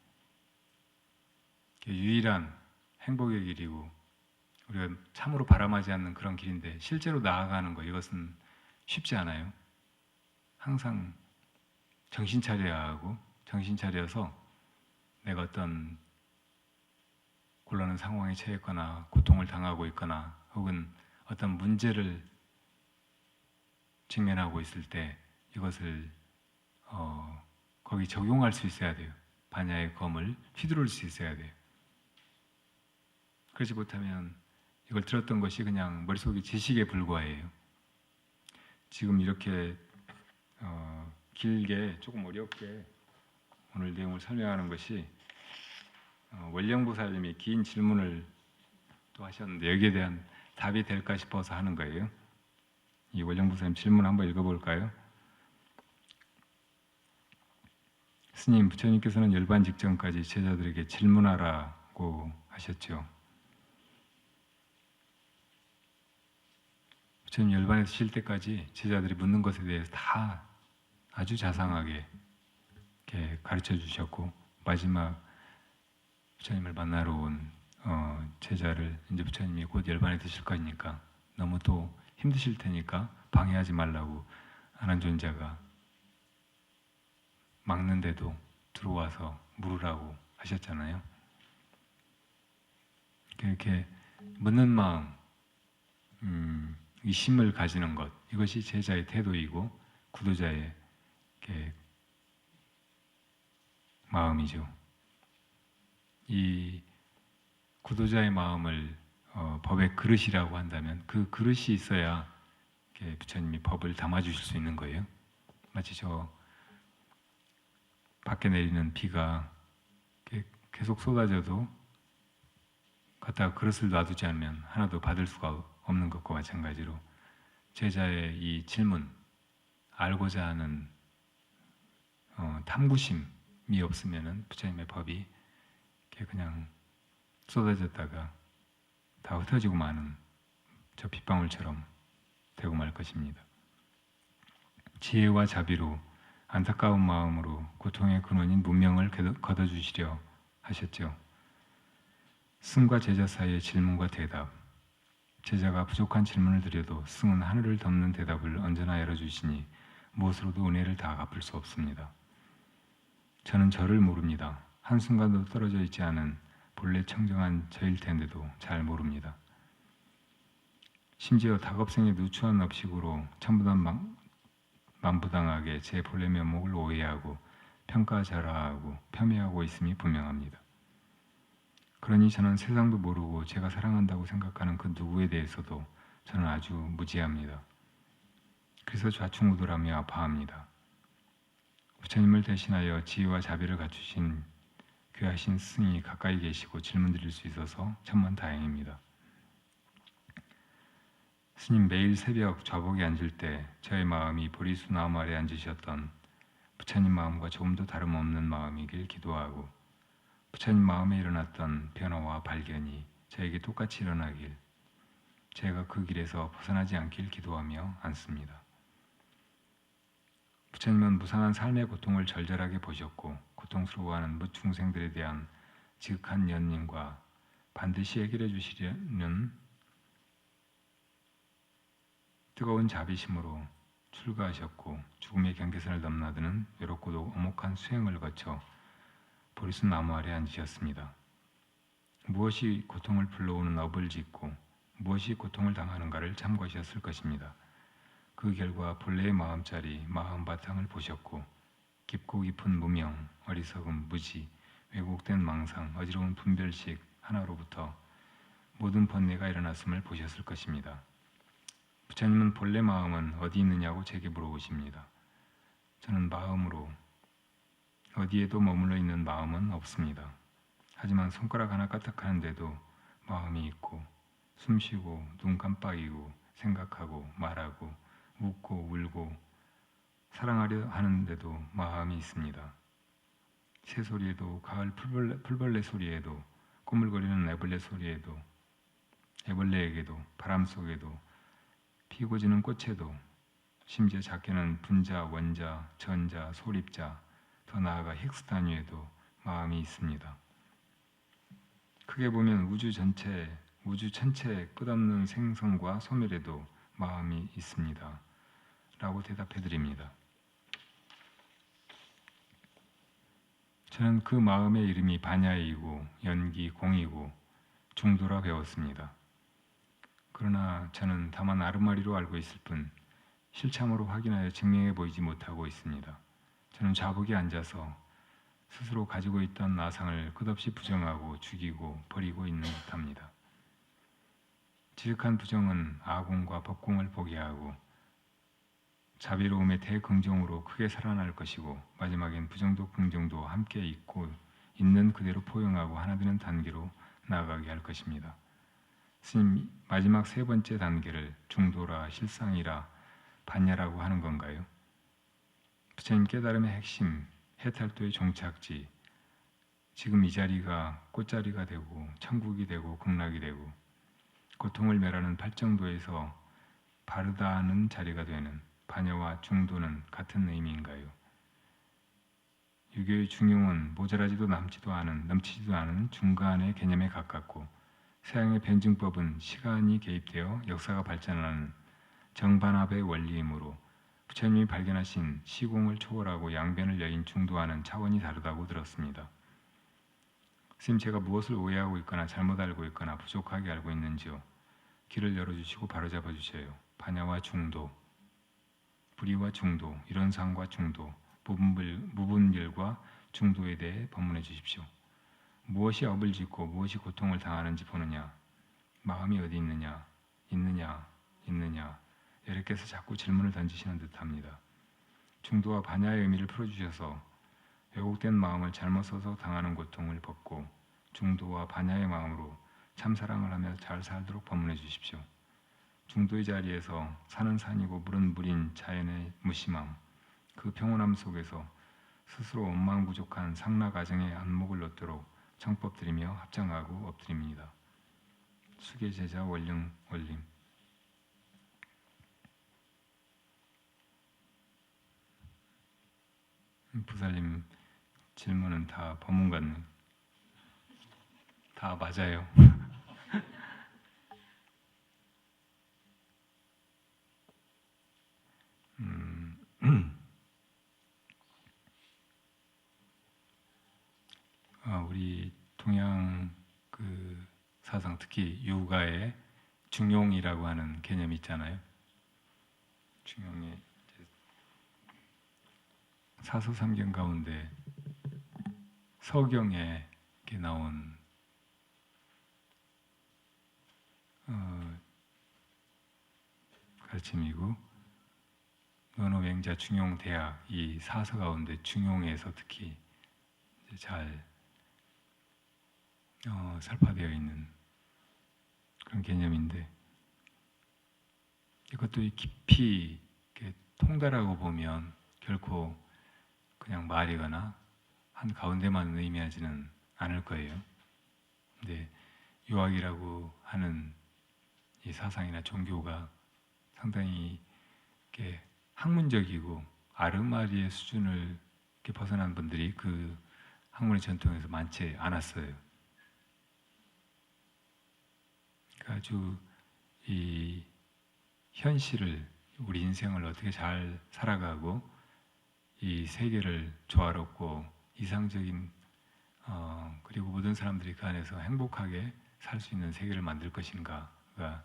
유일한 행복의 길이고 우리가 참으로 바람하지 않는 그런 길인데 실제로 나아가는 거 이것은 쉽지 않아요. 항상 정신 차려야 하고 정신 차려서 내가 어떤 곤란한 상황에 처했거나 고통을 당하고 있거나 혹은 어떤 문제를 직면하고 있을 때 이것을 거기 적용할 수 있어야 돼요. 반야의 검을 휘두를 수 있어야 돼요. 그렇지 못하면 이걸 들었던 것이 그냥 머릿속에 지식에 불과해요. 지금 이렇게 길게 조금 어렵게 오늘 내용을 설명하는 것이 원령보살님이 긴 질문을 또 하셨는데 여기에 대한 답이 될까 싶어서 하는 거예요. 이 원령보살님 질문 한번 읽어볼까요? 스님, 부처님께서는 열반 직전까지 제자들에게 질문하라고 하셨죠. 부처님 열반에서 쉴 때까지 제자들이 묻는 것에 대해서 다 아주 자상하게 이렇게 가르쳐 주셨고 마지막 부처님을 만나러 온 제자를 이제 부처님이 곧 열반에 드실 거니까 너무 또 힘드실 테니까 방해하지 말라고 아난존자가 막는데도 들어와서 물으라고 하셨잖아요. 이렇게 묻는 마음, 의심을 가지는 것 이것이 제자의 태도이고 구도자의 마음이죠. 이 구도자의 마음을 법의 그릇이라고 한다면 그 그릇이 있어야 부처님이 법을 담아주실 수 있는 거예요. 마치 저 밖에 내리는 비가 계속 쏟아져도 갖다가 그릇을 놔두지 않으면 하나도 받을 수가 없는 것과 마찬가지로 제자의 이 질문, 알고자 하는 탐구심이 없으면 부처님의 법이 그냥 쏟아졌다가 다 흩어지고 마는 저 빗방울처럼 되고 말 것입니다. 지혜와 자비로 안타까운 마음으로 고통의 근원인 문명을 걷어주시려 하셨죠. 승과 제자 사이의 질문과 대답. 제자가 부족한 질문을 드려도 승은 하늘을 덮는 대답을 언제나 열어주시니 무엇으로도 은혜를 다 갚을 수 없습니다. 저는 저를 모릅니다. 한순간도 떨어져 있지 않은 본래 청정한 저일 텐데도 잘 모릅니다. 심지어 닭업생의 누추한 업식으로 천부당하게 제 본래 면목을 오해하고 평가절하하고 폄훼하고 있음이 분명합니다. 그러니 저는 세상도 모르고 제가 사랑한다고 생각하는 그 누구에 대해서도 저는 아주 무지합니다. 그래서 좌충우돌하며 아파합니다. 부처님을 대신하여 지혜와 자비를 갖추신 귀하신 스승이 가까이 계시고 질문 드릴 수 있어서 천만다행입니다. 스님 매일 새벽 좌복에 앉을 때 저의 마음이 보리수 나무 아래 앉으셨던 부처님 마음과 조금도 다름없는 마음이길 기도하고 부처님 마음에 일어났던 변화와 발견이 저에게 똑같이 일어나길 제가 그 길에서 벗어나지 않길 기도하며 앉습니다. 부처님은 무상한 삶의 고통을 절절하게 보셨고 고통스러워하는 무중생들에 대한 지극한 연민과 반드시 해결해 주시려는 뜨거운 자비심으로 출가하셨고 죽음의 경계선을 넘나드는 외롭고도 엄혹한 수행을 거쳐 보리수 나무 아래 앉으셨습니다. 무엇이 고통을 불러오는 업을 짓고 무엇이 고통을 당하는가를 참고하셨을 것입니다. 그 결과 본래의 마음자리, 마음 바탕을 보셨고 깊고 깊은 무명, 어리석음, 무지, 왜곡된 망상, 어지러운 분별식 하나로부터 모든 번뇌가 일어났음을 보셨을 것입니다. 부처님은 본래 마음은 어디 있느냐고 제게 물어보십니다. 저는 마음으로 어디에도 머물러 있는 마음은 없습니다. 하지만 손가락 하나 까딱하는데도 마음이 있고 숨쉬고 눈 깜빡이고 생각하고 말하고 웃고 울고 사랑하려 하는데도 마음이 있습니다. 새소리에도 가을 풀벌레 소리에도 꼬물거리는 애벌레 소리에도 애벌레에게도 바람 속에도 피고 지는 꽃에도 심지어 작게는 분자, 원자, 전자, 소립자 더 나아가 힉스 단위에도 마음이 있습니다. 크게 보면 우주 전체의 끝없는 생성과 소멸에도 마음이 있습니다. 라고 대답해 드립니다. 저는 그 마음의 이름이 반야이고 연기, 공이고 중도라 배웠습니다. 그러나 저는 다만 아르마리로 알고 있을 뿐 실참으로 확인하여 증명해 보이지 못하고 있습니다. 저는 좌복에 앉아서 스스로 가지고 있던 나상을 끝없이 부정하고 죽이고 버리고 있는 듯합니다. 지극한 부정은 아공과 법공을 보게 하고 자비로움의 대긍정으로 크게 살아날 것이고 마지막엔 부정도 긍정도 함께 있고 있는 그대로 포용하고 하나 되는 단계로 나아가게 할 것입니다. 스님, 마지막 세 번째 단계를 중도라, 실상이라, 반야라고 하는 건가요? 부처님 깨달음의 핵심, 해탈도의 종착지, 지금 이 자리가 꽃자리가 되고 천국이 되고 극락이 되고 고통을 멸하는 발정도에서 바르다는 자리가 되는 반야와 중도는 같은 의미인가요? 유교의 중용은 모자라지도 남지도 넘치지도 않은 중간의 개념에 가깝고 서양의 변증법은 시간이 개입되어 역사가 발전하는 정반합의 원리이므로 부처님이 발견하신 시공을 초월하고 양변을 여인 중도와는 차원이 다르다고 들었습니다. 스님, 제가 무엇을 오해하고 있거나 잘못 알고 있거나 부족하게 알고 있는지요? 길을 열어주시고 바로잡아 주세요. 반야와 중도, 불의와 중도, 이론상과 중도, 무분별과 중도에 대해 법문해 주십시오. 무엇이 업을 짓고 무엇이 고통을 당하는지 보느냐, 마음이 어디 있느냐, 여러께서 자꾸 질문을 던지시는 듯합니다. 중도와 반야의 의미를 풀어주셔서 왜곡된 마음을 잘못 써서 당하는 고통을 벗고 중도와 반야의 마음으로 참사랑을 하며 잘 살도록 법문해 주십시오. 중도의 자리에서 산은 산이고 물은 물인 자연의 무심함, 그 평온함 속에서 스스로 원망부족한 상락아정의 안목을 얻도록 청법드리며 합장하고 엎드립니다. 수계제자 원령 원림. 부살님 질문은 다 법문 같네. 다 맞아요. 우리 동양 그 사상, 특히 유가의 중용이라고 하는 개념이 있잖아요. 중용의 사서삼경 가운데 서경에 이렇게 나온 가르침이고, 논어맹자 중용대학 이 사서 가운데 중용에서 특히 잘 설파되어 있는 그런 개념인데, 이것도 깊이 이렇게 통달하고 보면 결코 그냥 말이거나 한 가운데만 의미하지는 않을 거예요. 근데 유학이라고 하는 이 사상이나 종교가 상당히 이렇게 학문적이고 아르마리의 수준을 이렇게 벗어난 분들이 그 학문의 전통에서 많지 않았어요. 그러니까 아주 이 현실을, 우리 인생을 어떻게 잘 살아가고 이 세계를 조화롭고 이상적인 그리고 모든 사람들이 그 안에서 행복하게 살 수 있는 세계를 만들 것인가가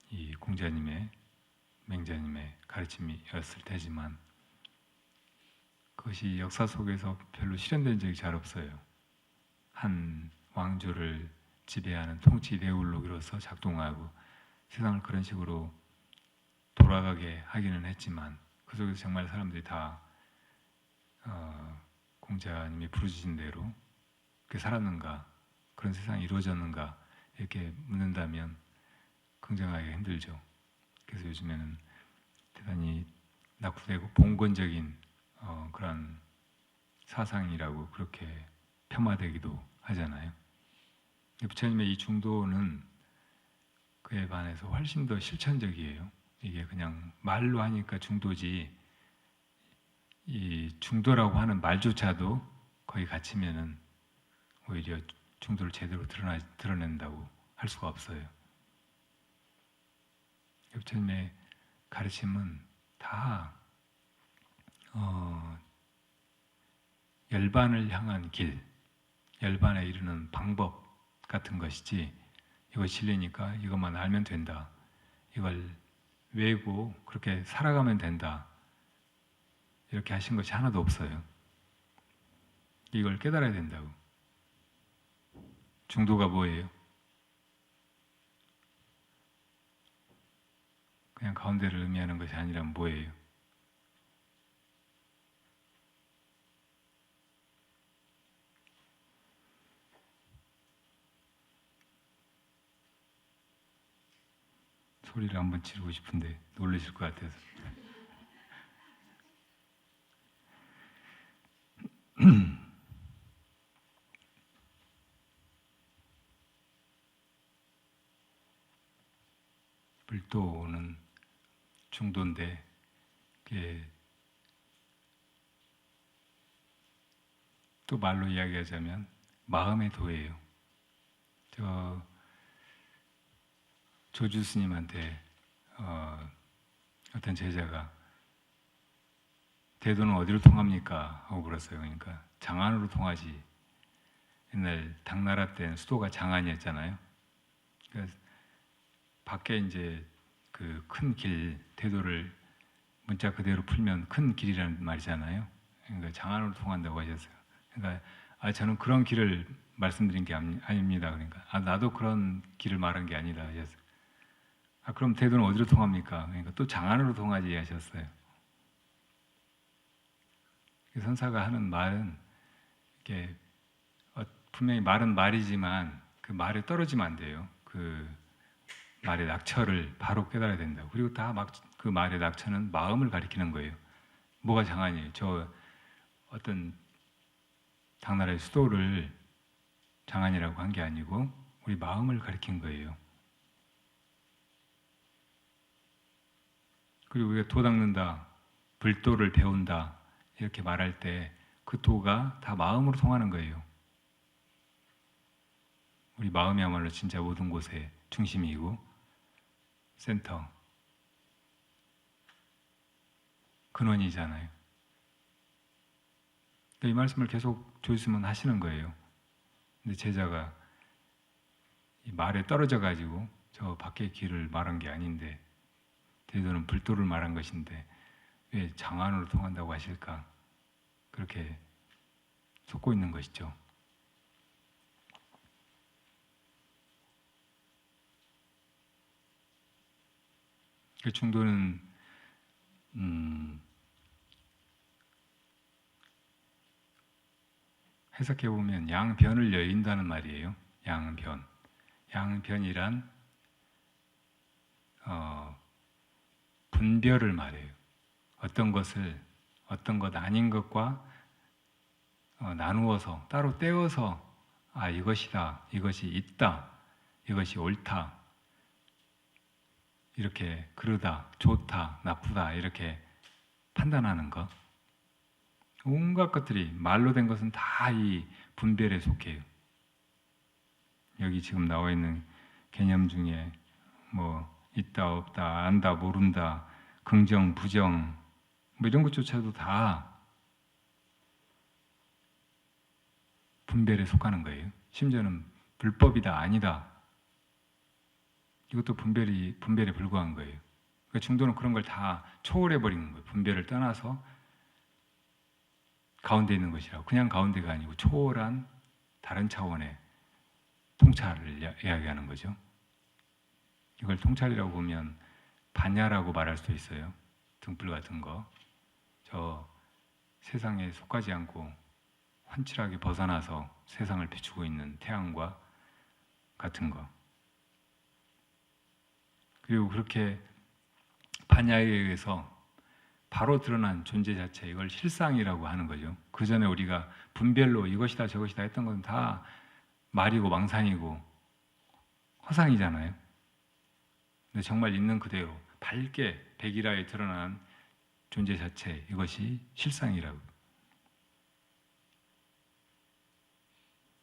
이 공자님의, 맹자님의 가르침이었을 테지만 그것이 역사 속에서 별로 실현된 적이 잘 없어요. 한 왕조를 지배하는 통치 대울로기로서 작동하고 세상을 그런 식으로 돌아가게 하기는 했지만 그 속에서 정말 사람들이 다 공자님이 부르짖은 대로 그렇게 살았는가, 그런 세상이 이루어졌는가 이렇게 묻는다면 긍정하기가 힘들죠. 그래서 요즘에는 대단히 낙후되고 봉건적인 그런 사상이라고 그렇게 폄하되기도 하잖아요. 부처님의 이 중도는 그에 반해서 훨씬 더 실천적이에요. 이게 그냥 말로 하니까 중도지, 이 중도라고 하는 말조차도 거의 갇히면은 오히려 중도를 제대로 드러낸다고 할 수가 없어요. 부처님의 가르침은 다 열반을 향한 길, 열반에 이르는 방법 같은 것이지, 이거 진리니까 이것만 알면 된다, 이걸 외우고 그렇게 살아가면 된다, 이렇게 하신 것이 하나도 없어요. 이걸 깨달아야 된다고. 중도가 뭐예요? 그냥 가운데를 의미하는 것이 아니라면 뭐예요? 소리를 한번 지르고 싶은데 놀라실 것 같아서. 불도는 중도인데 그게 또 말로 이야기하자면 마음의 도예요. 조주 스님한테 어떤 제자가 대도는 어디로 통합니까? 하고 물었어요. 그러니까 장안으로 통하지. 옛날 당나라 때는 수도가 장안이었잖아요. 그러니까 밖에 이제 그 큰 길, 대도를 문자 그대로 풀면 큰 길이라는 말이잖아요. 그러니까 장안으로 통한다고 하셨어요. 그러니까 저는 그런 길을 말씀드린 게 아닙니다. 그러니까 나도 그런 길을 말한 게 아니다 하셨어요. 그럼 대도는 어디로 통합니까? 그러니까 또 장안으로 통하지 하셨어요. 선사가 하는 말은 이게 분명히 말은 말이지만 그 말에 떨어지면 안 돼요. 그 말의 낙처를 바로 깨달아야 된다고. 그리고 다 막 그 말의 낙처는 마음을 가리키는 거예요. 뭐가 장안이에요? 저 어떤 당나라의 수도를 장안이라고 한 게 아니고 우리 마음을 가리킨 거예요. 그리고 우리가 도 닦는다, 불도를 배운다 이렇게 말할 때 그 도가 다 마음으로 통하는 거예요. 우리 마음이야말로 진짜 모든 곳의 중심이고 센터, 근원이잖아요. 이 말씀을 계속 조주스님은 하시는 거예요. 근데 제자가 이 말에 떨어져 가지고 저 밖의 길을 말한 게 아닌데 대도는 불도를 말한 것인데 왜 장안으로 통한다고 하실까? 그렇게 속고 있는 것이죠. 그 중도는 해석해 보면 양변을 여인다는 말이에요. 양변. 양변이란 분별을 말해요. 어떤 것을 어떤 것 아닌 것과 나누어서 따로 떼어서 이것이다, 이것이 있다, 이것이 옳다, 이렇게 그르다, 좋다, 나쁘다 이렇게 판단하는 것. 온갖 것들이 말로 된 것은 다 이 분별에 속해요. 여기 지금 나와 있는 개념 중에 뭐 있다, 없다, 안다, 모른다, 긍정, 부정 뭐 이런 것조차도 다 분별에 속하는 거예요. 심지어는 불법이다, 아니다. 이것도 분별에 불과한 거예요. 그러니까 중도는 그런 걸 다 초월해 버리는 거예요. 분별을 떠나서 가운데 있는 것이라고. 그냥 가운데가 아니고 초월한 다른 차원의 통찰을 이야기하는 거죠. 이걸 통찰이라고 보면 반야라고 말할 수도 있어요. 등불 같은 거. 저 세상에 속하지 않고 환칠하게 벗어나서 세상을 비추고 있는 태양과 같은 거. 그리고 그렇게 반야에 의해서 바로 드러난 존재 자체, 이걸 실상이라고 하는 거죠. 그 전에 우리가 분별로 이것이다 저것이다 했던 건 다 말이고 망상이고 허상이잖아요. 근데 정말 있는 그대로 밝게 백일하에 드러난 존재 자체, 이것이 실상이라고.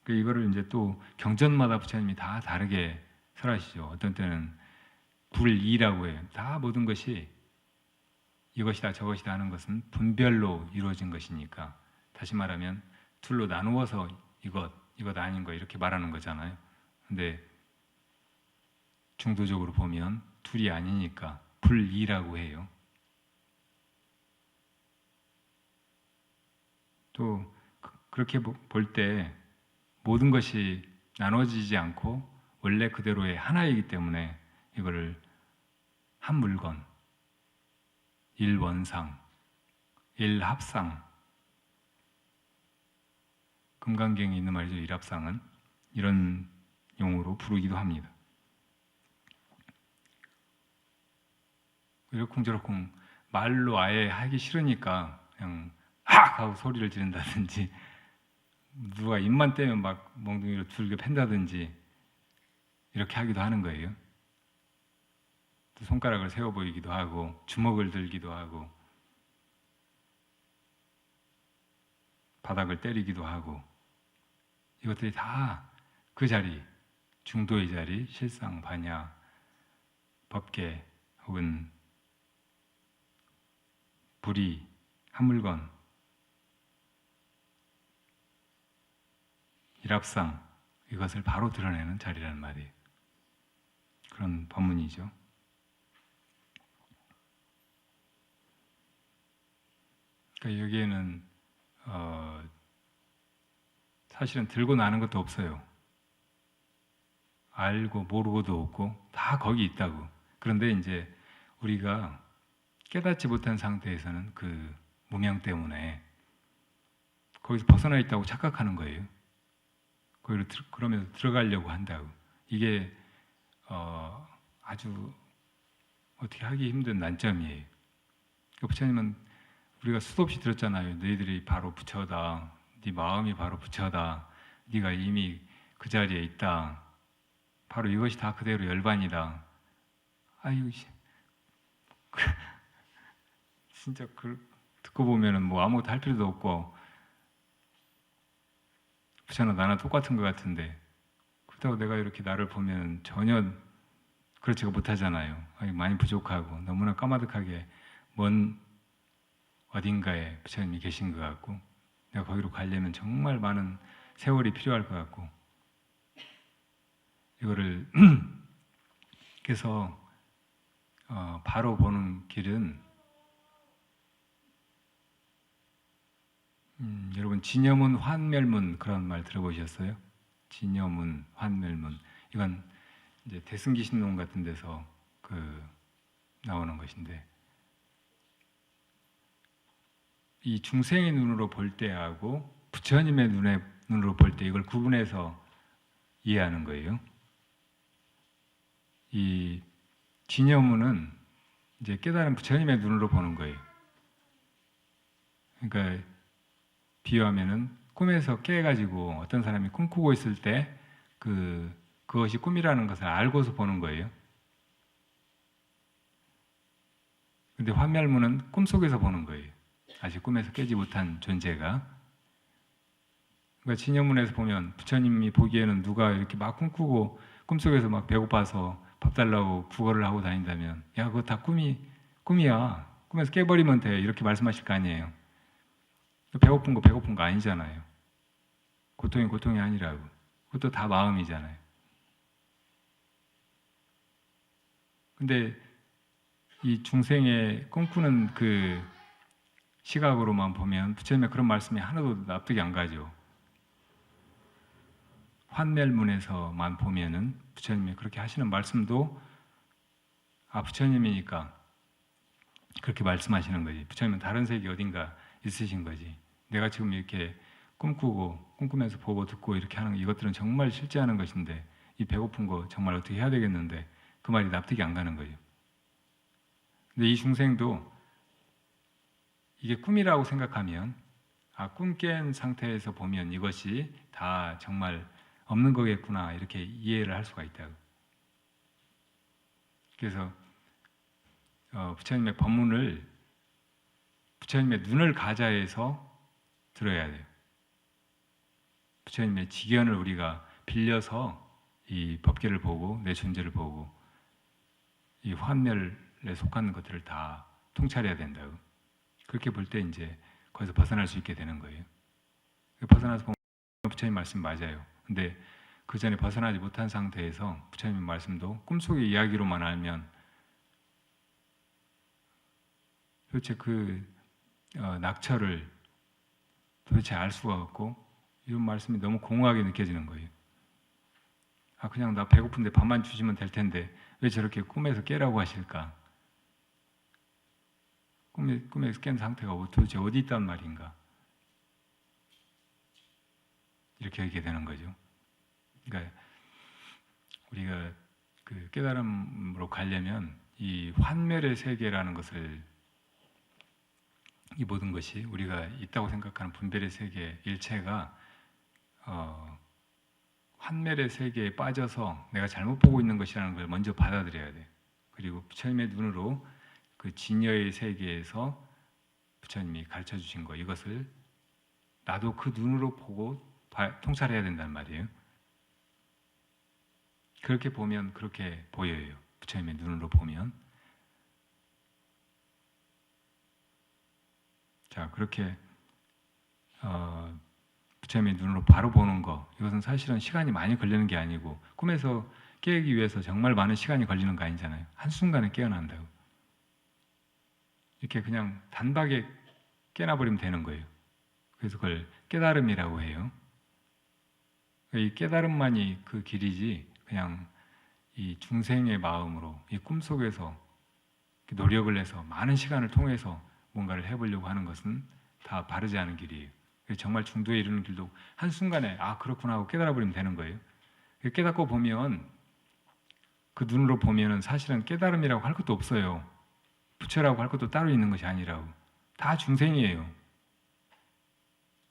이거를 이제 또 경전마다 부처님이 다 다르게 설하시죠. 어떤 때는 불이라고 해요. 다 모든 것이 이것이다 저것이다 하는 것은 분별로 이루어진 것이니까, 다시 말하면 둘로 나누어서 이것 아닌 거 이렇게 말하는 거잖아요. 근데 중도적으로 보면 둘이 아니니까 불이라고 해요. 또 그렇게 볼 때 모든 것이 나눠지지 않고 원래 그대로의 하나이기 때문에 이거를 한 물건, 일원상, 일합상, 금강경에 있는 말이죠. 일합상은 이런 용어로 부르기도 합니다. 이러쿵저러쿵 말로 아예 하기 싫으니까 그냥 악! 하고 소리를 지른다든지, 누가 입만 떼면 막 몽둥이로 두들겨 팬다든지 이렇게 하기도 하는 거예요. 또 손가락을 세워 보이기도 하고 주먹을 들기도 하고 바닥을 때리기도 하고, 이것들이 다 그 자리, 중도의 자리, 실상, 반야, 법계 혹은 불이, 한 물건, 일합상, 이것을 바로 드러내는 자리라는 말이에요. 그런 법문이죠. 그러니까 여기에는 사실은 들고 나는 것도 없어요. 알고 모르고도 없고 다 거기 있다고. 그런데 이제 우리가 깨닫지 못한 상태에서는 그 무명 때문에 거기서 벗어나 있다고 착각하는 거예요. 거기로 그러면서 들어가려고 한다고. 이게 아주 어떻게 하기 힘든 난점이에요. 부처님은 우리가 수도 없이 들었잖아요. 너희들이 바로 부처다. 네 마음이 바로 부처다. 네가 이미 그 자리에 있다. 바로 이것이 다 그대로 열반이다. 아유, 진짜 듣고 보면은 뭐 아무것도 할 필요도 없고 부처는 나랑 똑같은 것 같은데, 그렇다고 내가 이렇게 나를 보면 전혀 그렇지가 못하잖아요. 많이 부족하고 너무나 까마득하게 먼 어딘가에 부처님이 계신 것 같고, 내가 거기로 가려면 정말 많은 세월이 필요할 것 같고, 이거를 그래서 바로 보는 길은 여러분 진여문 환멸문 그런 말 들어보셨어요? 진여문 환멸문, 이건 이제 대승기신론 같은 데서 나오는 것인데, 이 중생의 눈으로 볼 때하고 부처님의 눈으로 볼 때 이걸 구분해서 이해하는 거예요. 이 진여문은 이제 깨달은 부처님의 눈으로 보는 거예요. 그러니까 비유하면은 꿈에서 깨가지고 어떤 사람이 꿈꾸고 있을 때 그것이 꿈이라는 것을 알고서 보는 거예요. 근데 환멸문은 꿈속에서 보는 거예요. 아직 꿈에서 깨지 못한 존재가. 그러니까 진여문에서 보면 부처님이 보기에는 누가 이렇게 막 꿈꾸고 꿈속에서 막 배고파서 밥 달라고 구걸을 하고 다닌다면, 야, 그거 다 꿈이야. 꿈에서 깨버리면 돼. 이렇게 말씀하실 거 아니에요. 배고픈 거 아니잖아요. 고통이 아니라고. 그것도 다 마음이잖아요. 근데 이 중생의 꿈꾸는 그 시각으로만 보면 부처님의 그런 말씀이 하나도 납득이 안 가죠. 환멸문에서만 보면은 부처님이 그렇게 하시는 말씀도 부처님이니까 그렇게 말씀하시는 거지. 부처님은 다른 세계 어딘가 있으신 거지. 내가 지금 이렇게 꿈꾸면서 보고 듣고 이렇게 하는 이것들은 정말 실제하는 것인데 이 배고픈 거 정말 어떻게 해야 되겠는데 그 말이 납득이 안 가는 거죠. 근데 이 중생도 이게 꿈이라고 생각하면 꿈 깬 상태에서 보면 이것이 다 정말 없는 거겠구나 이렇게 이해를 할 수가 있다고. 그래서 부처님의 법문을 부처님의 눈을 가자해서 들어야 돼요. 부처님의 지견을 우리가 빌려서 이 법계를 보고 내 존재를 보고 이 환멸에 속한 것들을 다 통찰해야 된다고. 그렇게 볼 때 이제 거기서 벗어날 수 있게 되는 거예요. 벗어나서 보면 부처님 말씀 맞아요. 근데 그 전에 벗어나지 못한 상태에서 부처님 말씀도 꿈속의 이야기로만 알면 도대체 그 낙처를 도대체 알 수가 없고 이런 말씀이 너무 공허하게 느껴지는 거예요. 그냥 나 배고픈데 밥만 주시면 될 텐데 왜 저렇게 꿈에서 깨라고 하실까? 꿈에서 깬 상태가 도대체 어디 있단 말인가? 이렇게 하게 되는 거죠. 그러니까 우리가 그 깨달음으로 가려면 이 환멸의 세계라는 것을 이 모든 것이 우리가 있다고 생각하는 분별의 세계 일체가 환멸의 세계에 빠져서 내가 잘못 보고 있는 것이라는 걸 먼저 받아들여야 돼. 그리고 부처님의 눈으로 그 진여의 세계에서 부처님이 가르쳐 주신 거 이것을 나도 그 눈으로 보고 통찰해야 된단 말이에요. 그렇게 보면 그렇게 보여요. 부처님의 눈으로 보면. 자, 그렇게 부처님의 눈으로 바로 보는 거 이것은 사실은 시간이 많이 걸리는 게 아니고 꿈에서 깨기 위해서 정말 많은 시간이 걸리는 거 아니잖아요. 한순간에 깨어난다고. 이렇게 그냥 단박에 깨나버리면 되는 거예요. 그래서 그걸 깨달음이라고 해요. 이 깨달음만이 그 길이지 그냥 이 중생의 마음으로 이 꿈속에서 노력을 해서 많은 시간을 통해서 뭔가를 해보려고 하는 것은 다 바르지 않은 길이에요. 정말 중도에 이르는 길도 한순간에 그렇구나 하고 깨달아버리면 되는 거예요. 깨닫고 보면 그 눈으로 보면은 사실은 깨달음이라고 할 것도 없어요. 부처라고 할 것도 따로 있는 것이 아니라고. 다 중생이에요.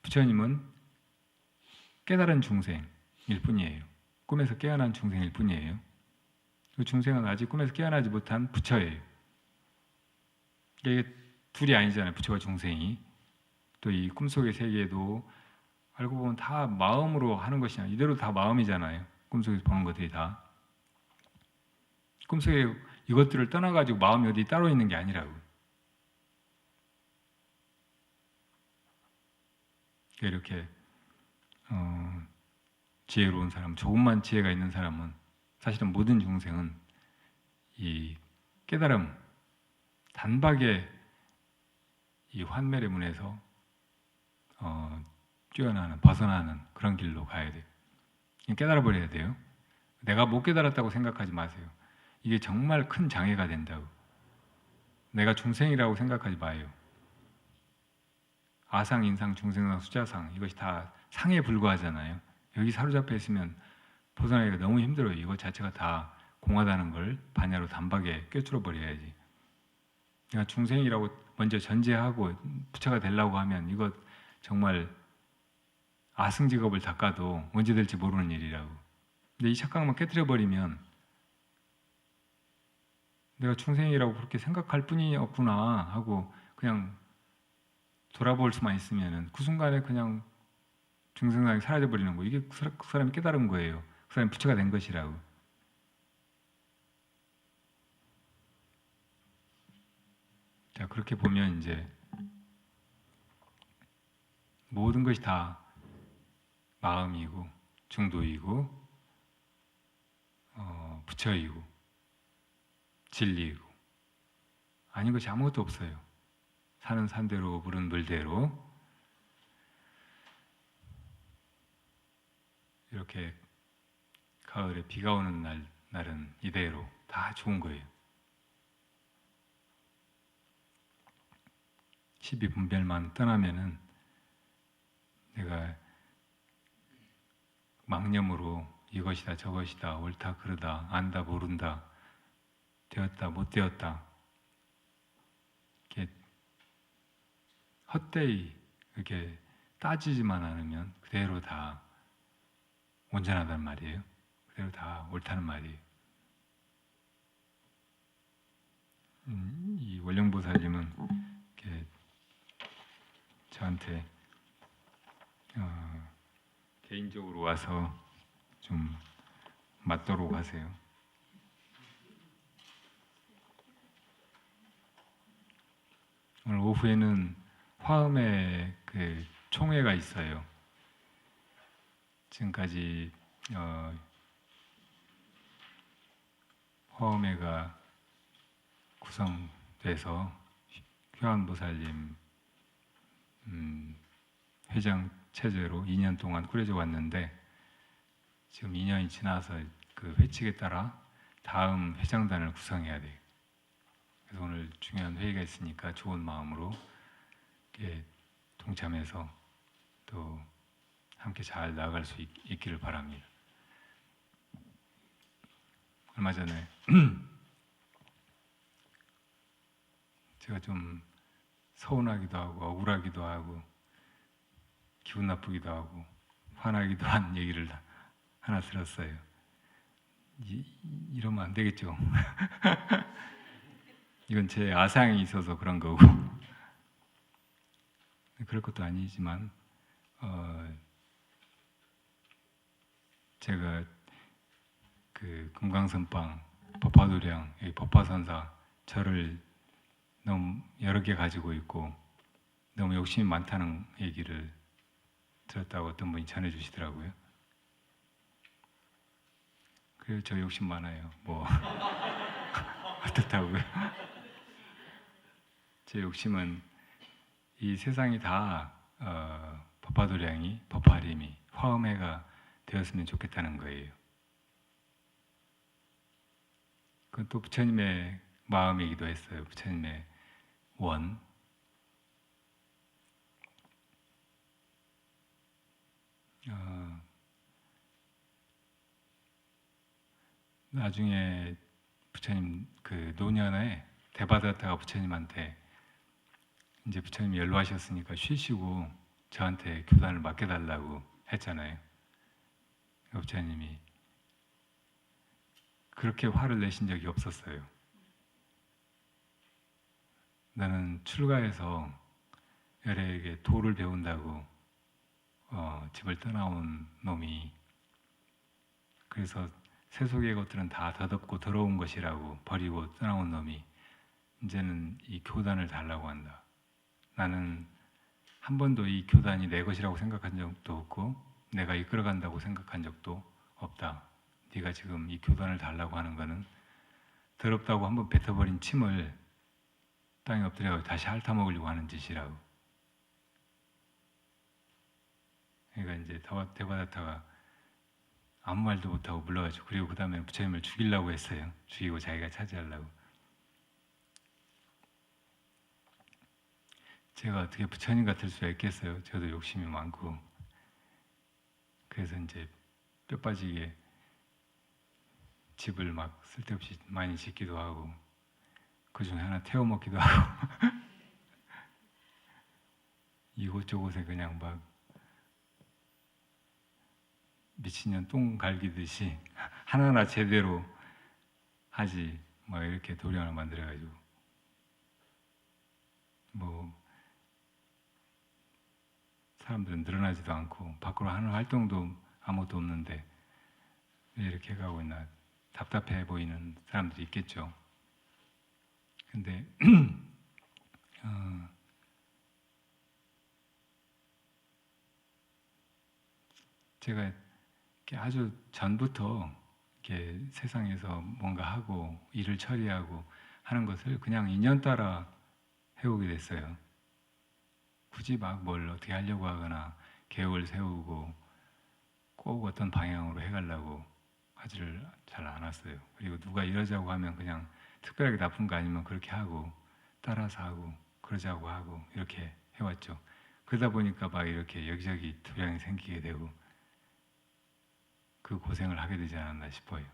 부처님은 깨달은 중생일 뿐이에요. 꿈에서 깨어난 중생일 뿐이에요. 그 중생은 아직 꿈에서 깨어나지 못한 부처예요. 이게 둘이 아니잖아요. 부처와 중생이. 또 이 꿈속의 세계도 알고 보면 다 마음으로 하는 것이 아니라 이대로 다 마음이잖아요. 꿈속에서 보는 것들이 다. 꿈속에 이것들을 떠나가지고 마음이 어디 따로 있는 게 아니라고. 이렇게 지혜로운 사람, 조금만 지혜가 있는 사람은 사실은 모든 중생은 이 깨달음, 단박에 이 환멸의 문에서 뛰어나는, 벗어나는 그런 길로 가야 돼요. 깨달아 버려야 돼요. 내가 못 깨달았다고 생각하지 마세요. 이게 정말 큰 장애가 된다고. 내가 중생이라고 생각하지 마요. 아상, 인상, 중생상, 수자상 이것이 다 상에 불과하잖아요. 여기 사로잡혀 있으면 벗어나기가 너무 힘들어요. 이것 자체가 다 공하다는 걸 반야로 단박에 꿰뚫어 버려야지. 내가 중생이라고 먼저 전제하고 부처가 되려고 하면 이것 정말 아승직업을 닦아도 언제 될지 모르는 일이라고. 근데 이 착각만 깨뜨려 버리면 내가 중생이라고 그렇게 생각할 뿐이었구나 하고 그냥 돌아볼 수만 있으면은 그 순간에 그냥 중생상이 사라져 버리는 거. 이게 그 사람이 깨달은 거예요. 그 사람이 부처가 된 것이라고. 자, 그렇게 보면 이제 모든 것이 다 마음이고 중도이고 부처이고 진리이고 아닌 것이 아무것도 없어요. 산은 산대로 물은 물대로 이렇게 가을에 비가 오는 날은 이대로 다 좋은 거예요. 12분별만 떠나면은 내가 망념으로 이것이다 저것이다 옳다 그르다 안다 모른다 되었다 못 되었다 이렇게 헛되이 이렇게 따지지만 않으면 그대로 다 온전하단 말이에요. 그대로 다 옳다는 말이에요. 이 원령보살님은 이렇게 저한테 개인적으로 와서 좀 맞도록 하세요. 오늘 오후에는 화음의 그 총회가 있어요. 지금까지 화음회가 구성돼서 효안보살님 회장 체제로 2년 동안 꾸려져 왔는데 지금 2년이 지나서 그 회칙에 따라 다음 회장단을 구성해야 돼요. 그래서 오늘 중요한 회의가 있으니까 좋은 마음으로 이렇게 동참해서 또 함께 잘 나아갈 수 있기를 바랍니다. 얼마 전에 제가 좀 서운하기도 하고 억울하기도 하고 기분 나쁘기도 하고 화나기도 한 얘기를 하나 들었어요. 이러면 안 되겠죠. 이건 제 아상이 있어서 그런 거고 그럴 것도 아니지만 제가 그 금강선방 법화도량 법화선사 저를 너무 여러 개 가지고 있고 너무 욕심이 많다는 얘기를 들었다고 어떤 분이 전해주시더라고요. 그래서 저 욕심 많아요. 뭐 어떻다고요? 제 욕심은 이 세상이 다 법화도량이 법화림이 화엄회가 되었으면 좋겠다는 거예요. 그건 또 부처님의 마음이기도 했어요. 부처님의 원. 나중에 부처님 그 노년에 대바다타가 부처님한테 이제 부처님이 연로하셨으니까 쉬시고 저한테 교단을 맡겨달라고 했잖아요. 부처님이 그렇게 화를 내신 적이 없었어요. 나는 출가해서 열애에게 도를 배운다고 집을 떠나온 놈이 그래서 세속의 것들은 다 더럽고 더러운 것이라고 버리고 떠나온 놈이 이제는 이 교단을 달라고 한다. 나는 한 번도 이 교단이 내 것이라고 생각한 적도 없고 내가 이끌어간다고 생각한 적도 없다. 네가 지금 이 교단을 달라고 하는 거는 더럽다고 한번 뱉어버린 침을 땅에 엎드려 다시 핥아먹으려고 하는 짓이라고. 그러니까 이제 대바다타가 아무 말도 못하고 물러가지고 그리고 그 다음에 부처님을 죽이려고 했어요. 죽이고 자기가 차지하려고. 제가 어떻게 부처님 같을 수가 있겠어요. 저도 욕심이 많고. 그래서 이제 뼈 빠지게 집을 막 쓸데없이 많이 짓기도 하고 그 중에 하나 태워 먹기도 하고 이곳저곳에 그냥 막 미친년 똥 갈기듯이 하나하나 제대로 하지 뭐 이렇게 도량을 만들어가지고 뭐 사람들은 늘어나지도 않고 밖으로 하는 활동도 아무것도 없는데 왜 이렇게 가고 있나 답답해 보이는 사람들이 있겠죠. 근데 제가 아주 전부터 이렇게 세상에서 뭔가 하고 일을 처리하고 하는 것을 그냥 인연 따라 해오게 됐어요. 굳이 막 뭘 어떻게 하려고 하거나 계획을 세우고 꼭 어떤 방향으로 해가려고 하지를 잘 않았어요. 그리고 누가 이러자고 하면 그냥 특별하게 나쁜 거 아니면 그렇게 하고 따라서 하고 그러자고 하고 이렇게 해왔죠. 그러다 보니까 막 이렇게 여기저기 도량이 생기게 되고 그 고생을 하게 되지 않았나 싶어요.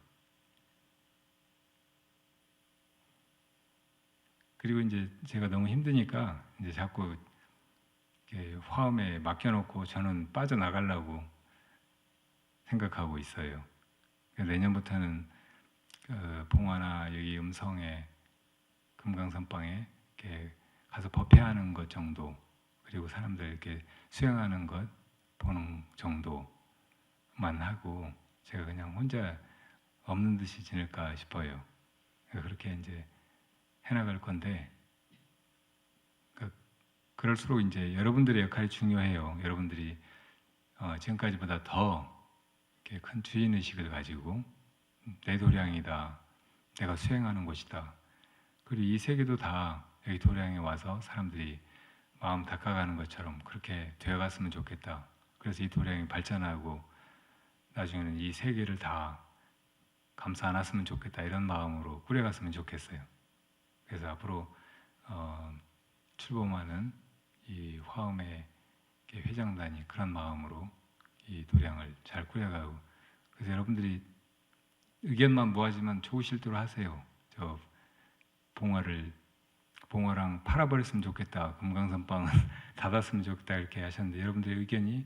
그리고 이제 제가 너무 힘드니까 이제 자꾸 화음에 맡겨놓고 저는 빠져나가려고 생각하고 있어요. 내년부터는 봉화나 여기 음성에 금강선방에 이렇게 가서 법회하는 것 정도, 그리고 사람들 이렇게 수행하는 것 보는 정도만 하고 제가 그냥 혼자 없는 듯이 지낼까 싶어요. 그렇게 이제 해나갈 건데, 그럴수록 이제 여러분들의 역할이 중요해요. 여러분들이 지금까지보다 더 큰 주인 의식을 가지고 내 도량이다, 내가 수행하는 곳이다. 그리고 이 세계도 다 여기 도량에 와서 사람들이 마음 닦아가는 것처럼 그렇게 되어갔으면 좋겠다. 그래서 이 도량이 발전하고 나중에는 이 세계를 다 감싸 안았으면 좋겠다, 이런 마음으로 꾸려갔으면 좋겠어요. 그래서 앞으로 출범하는 이 화엄의 회장단이 그런 마음으로 이 도량을 잘 꾸려가고, 그래서 여러분들이 의견만 모아지면 좋으실 대로 하세요. 저 봉화랑 팔아버렸으면 좋겠다, 금강선방은 닫았으면 좋겠다, 이렇게 하셨는데 여러분들의 의견이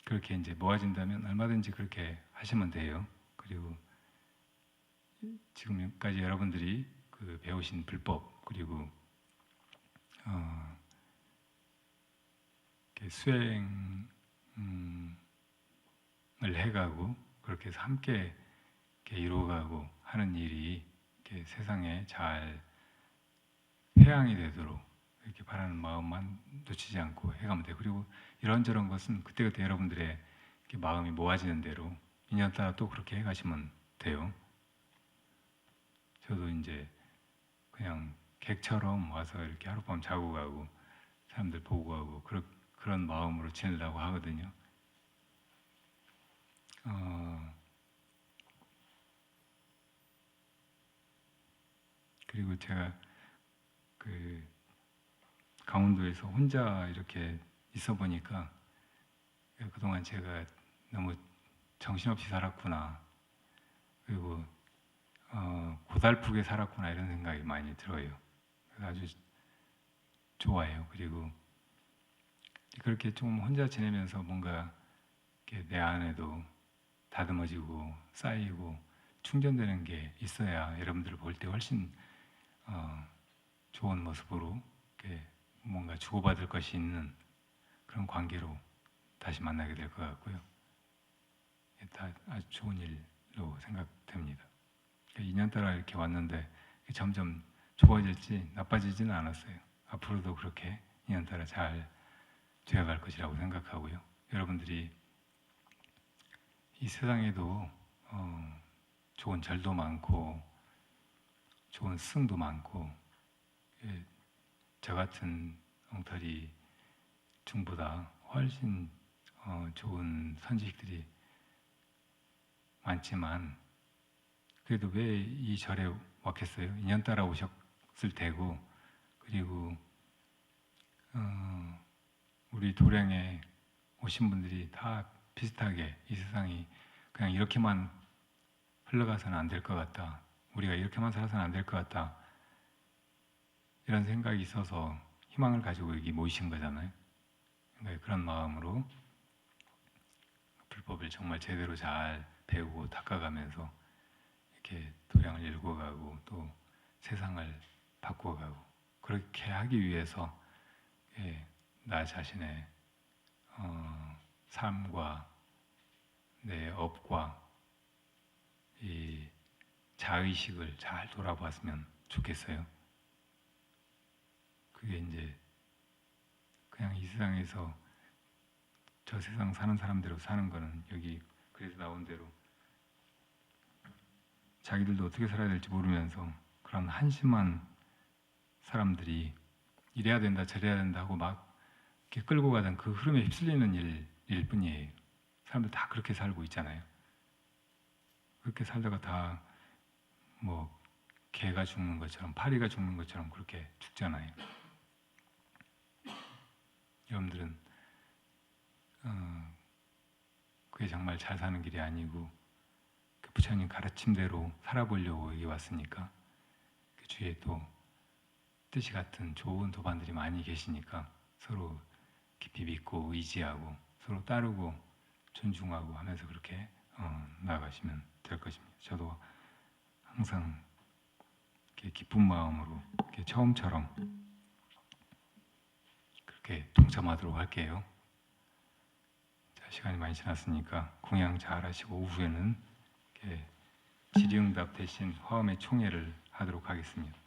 그렇게 이제 모아진다면 얼마든지 그렇게 하시면 돼요. 그리고 지금까지 여러분들이 그 배우신 불법, 그리고 수행을 해가고 그렇게 해서 함께 이렇게 이루어가고 하는 일이 이렇게 세상에 잘 회양이 되도록 이렇게 바라는 마음만 놓치지 않고 해가면 돼요. 그리고 이런저런 것은 그때그때 여러분들의 이렇게 마음이 모아지는 대로 인연 따라 또 그렇게 해가시면 돼요. 저도 이제 그냥 객처럼 와서 이렇게 하룻밤 자고 가고 사람들 보고 가고 그런 마음으로 지내려고 하거든요. 그리고 제가 그 강원도에서 혼자 이렇게 있어 보니까 그동안 제가 너무 정신없이 살았구나, 그리고 고달프게 살았구나, 이런 생각이 많이 들어요. 그래서 아주 좋아요. 그리고 그렇게 좀 혼자 지내면서 뭔가 내 안에도 다듬어지고 쌓이고 충전되는 게 있어야 여러분들을 볼 때 훨씬 좋은 모습으로 뭔가 주고받을 것이 있는 그런 관계로 다시 만나게 될 것 같고요. 다 아주 좋은 일로 생각됩니다. 2년 따라 이렇게 왔는데 점점 좋아질지 나빠지지는 않았어요. 앞으로도 그렇게 2년 따라 잘 되어갈 것이라고 생각하고요. 여러분들이 이 세상에도 좋은 절도 많고 좋은 스승도 많고, 저 같은 엉터리 중보다 훨씬 좋은 선지식들이 많지만 그래도 왜 이 절에 왔겠어요? 2년 따라 오셨을 테고, 그리고 우리 도량에 오신 분들이 다 비슷하게 이 세상이 그냥 이렇게만 흘러가서는 안 될 것 같다, 우리가 이렇게만 살아서는 안 될 것 같다, 이런 생각이 있어서 희망을 가지고 여기 모이신 거잖아요. 그러니까 그런 마음으로 불법을 정말 제대로 잘 배우고 닦아가면서 이렇게 도량을 읽어가고 또 세상을 바꿔가고, 그렇게 하기 위해서 나 자신의 삶과 내 업과 이 자의식을 잘 돌아봤으면 좋겠어요. 그게 이제 그냥 이 세상에서 저 세상 사는 사람대로 사는 거는, 여기 그래서 나온 대로 자기들도 어떻게 살아야 될지 모르면서 그런 한심한 사람들이 이래야 된다 저래야 된다 하고 막 이렇게 끌고 가던 그 흐름에 휩쓸리는 일일 뿐이에요. 사람들 다 그렇게 살고 있잖아요. 그렇게 살다가 다 뭐 개가 죽는 것처럼 파리가 죽는 것처럼 그렇게 죽잖아요. 여러분들은 그게 정말 잘 사는 길이 아니고 그 부처님 가르침대로 살아보려고 여기 왔으니까 그 주위에 또 뜻이 같은 좋은 도반들이 많이 계시니까 서로 깊이 믿고 의지하고 서로 따르고 존중하고 하면서 그렇게 나아가시면 될 것입니다. 저도 항상 이렇게 기쁜 마음으로 이렇게 처음처럼 그렇게 동참하도록 할게요. 자, 시간이 많이 지났으니까 공양 잘 하시고 오후에는 이렇게 질의응답 대신 화음의 총회를 하도록 하겠습니다.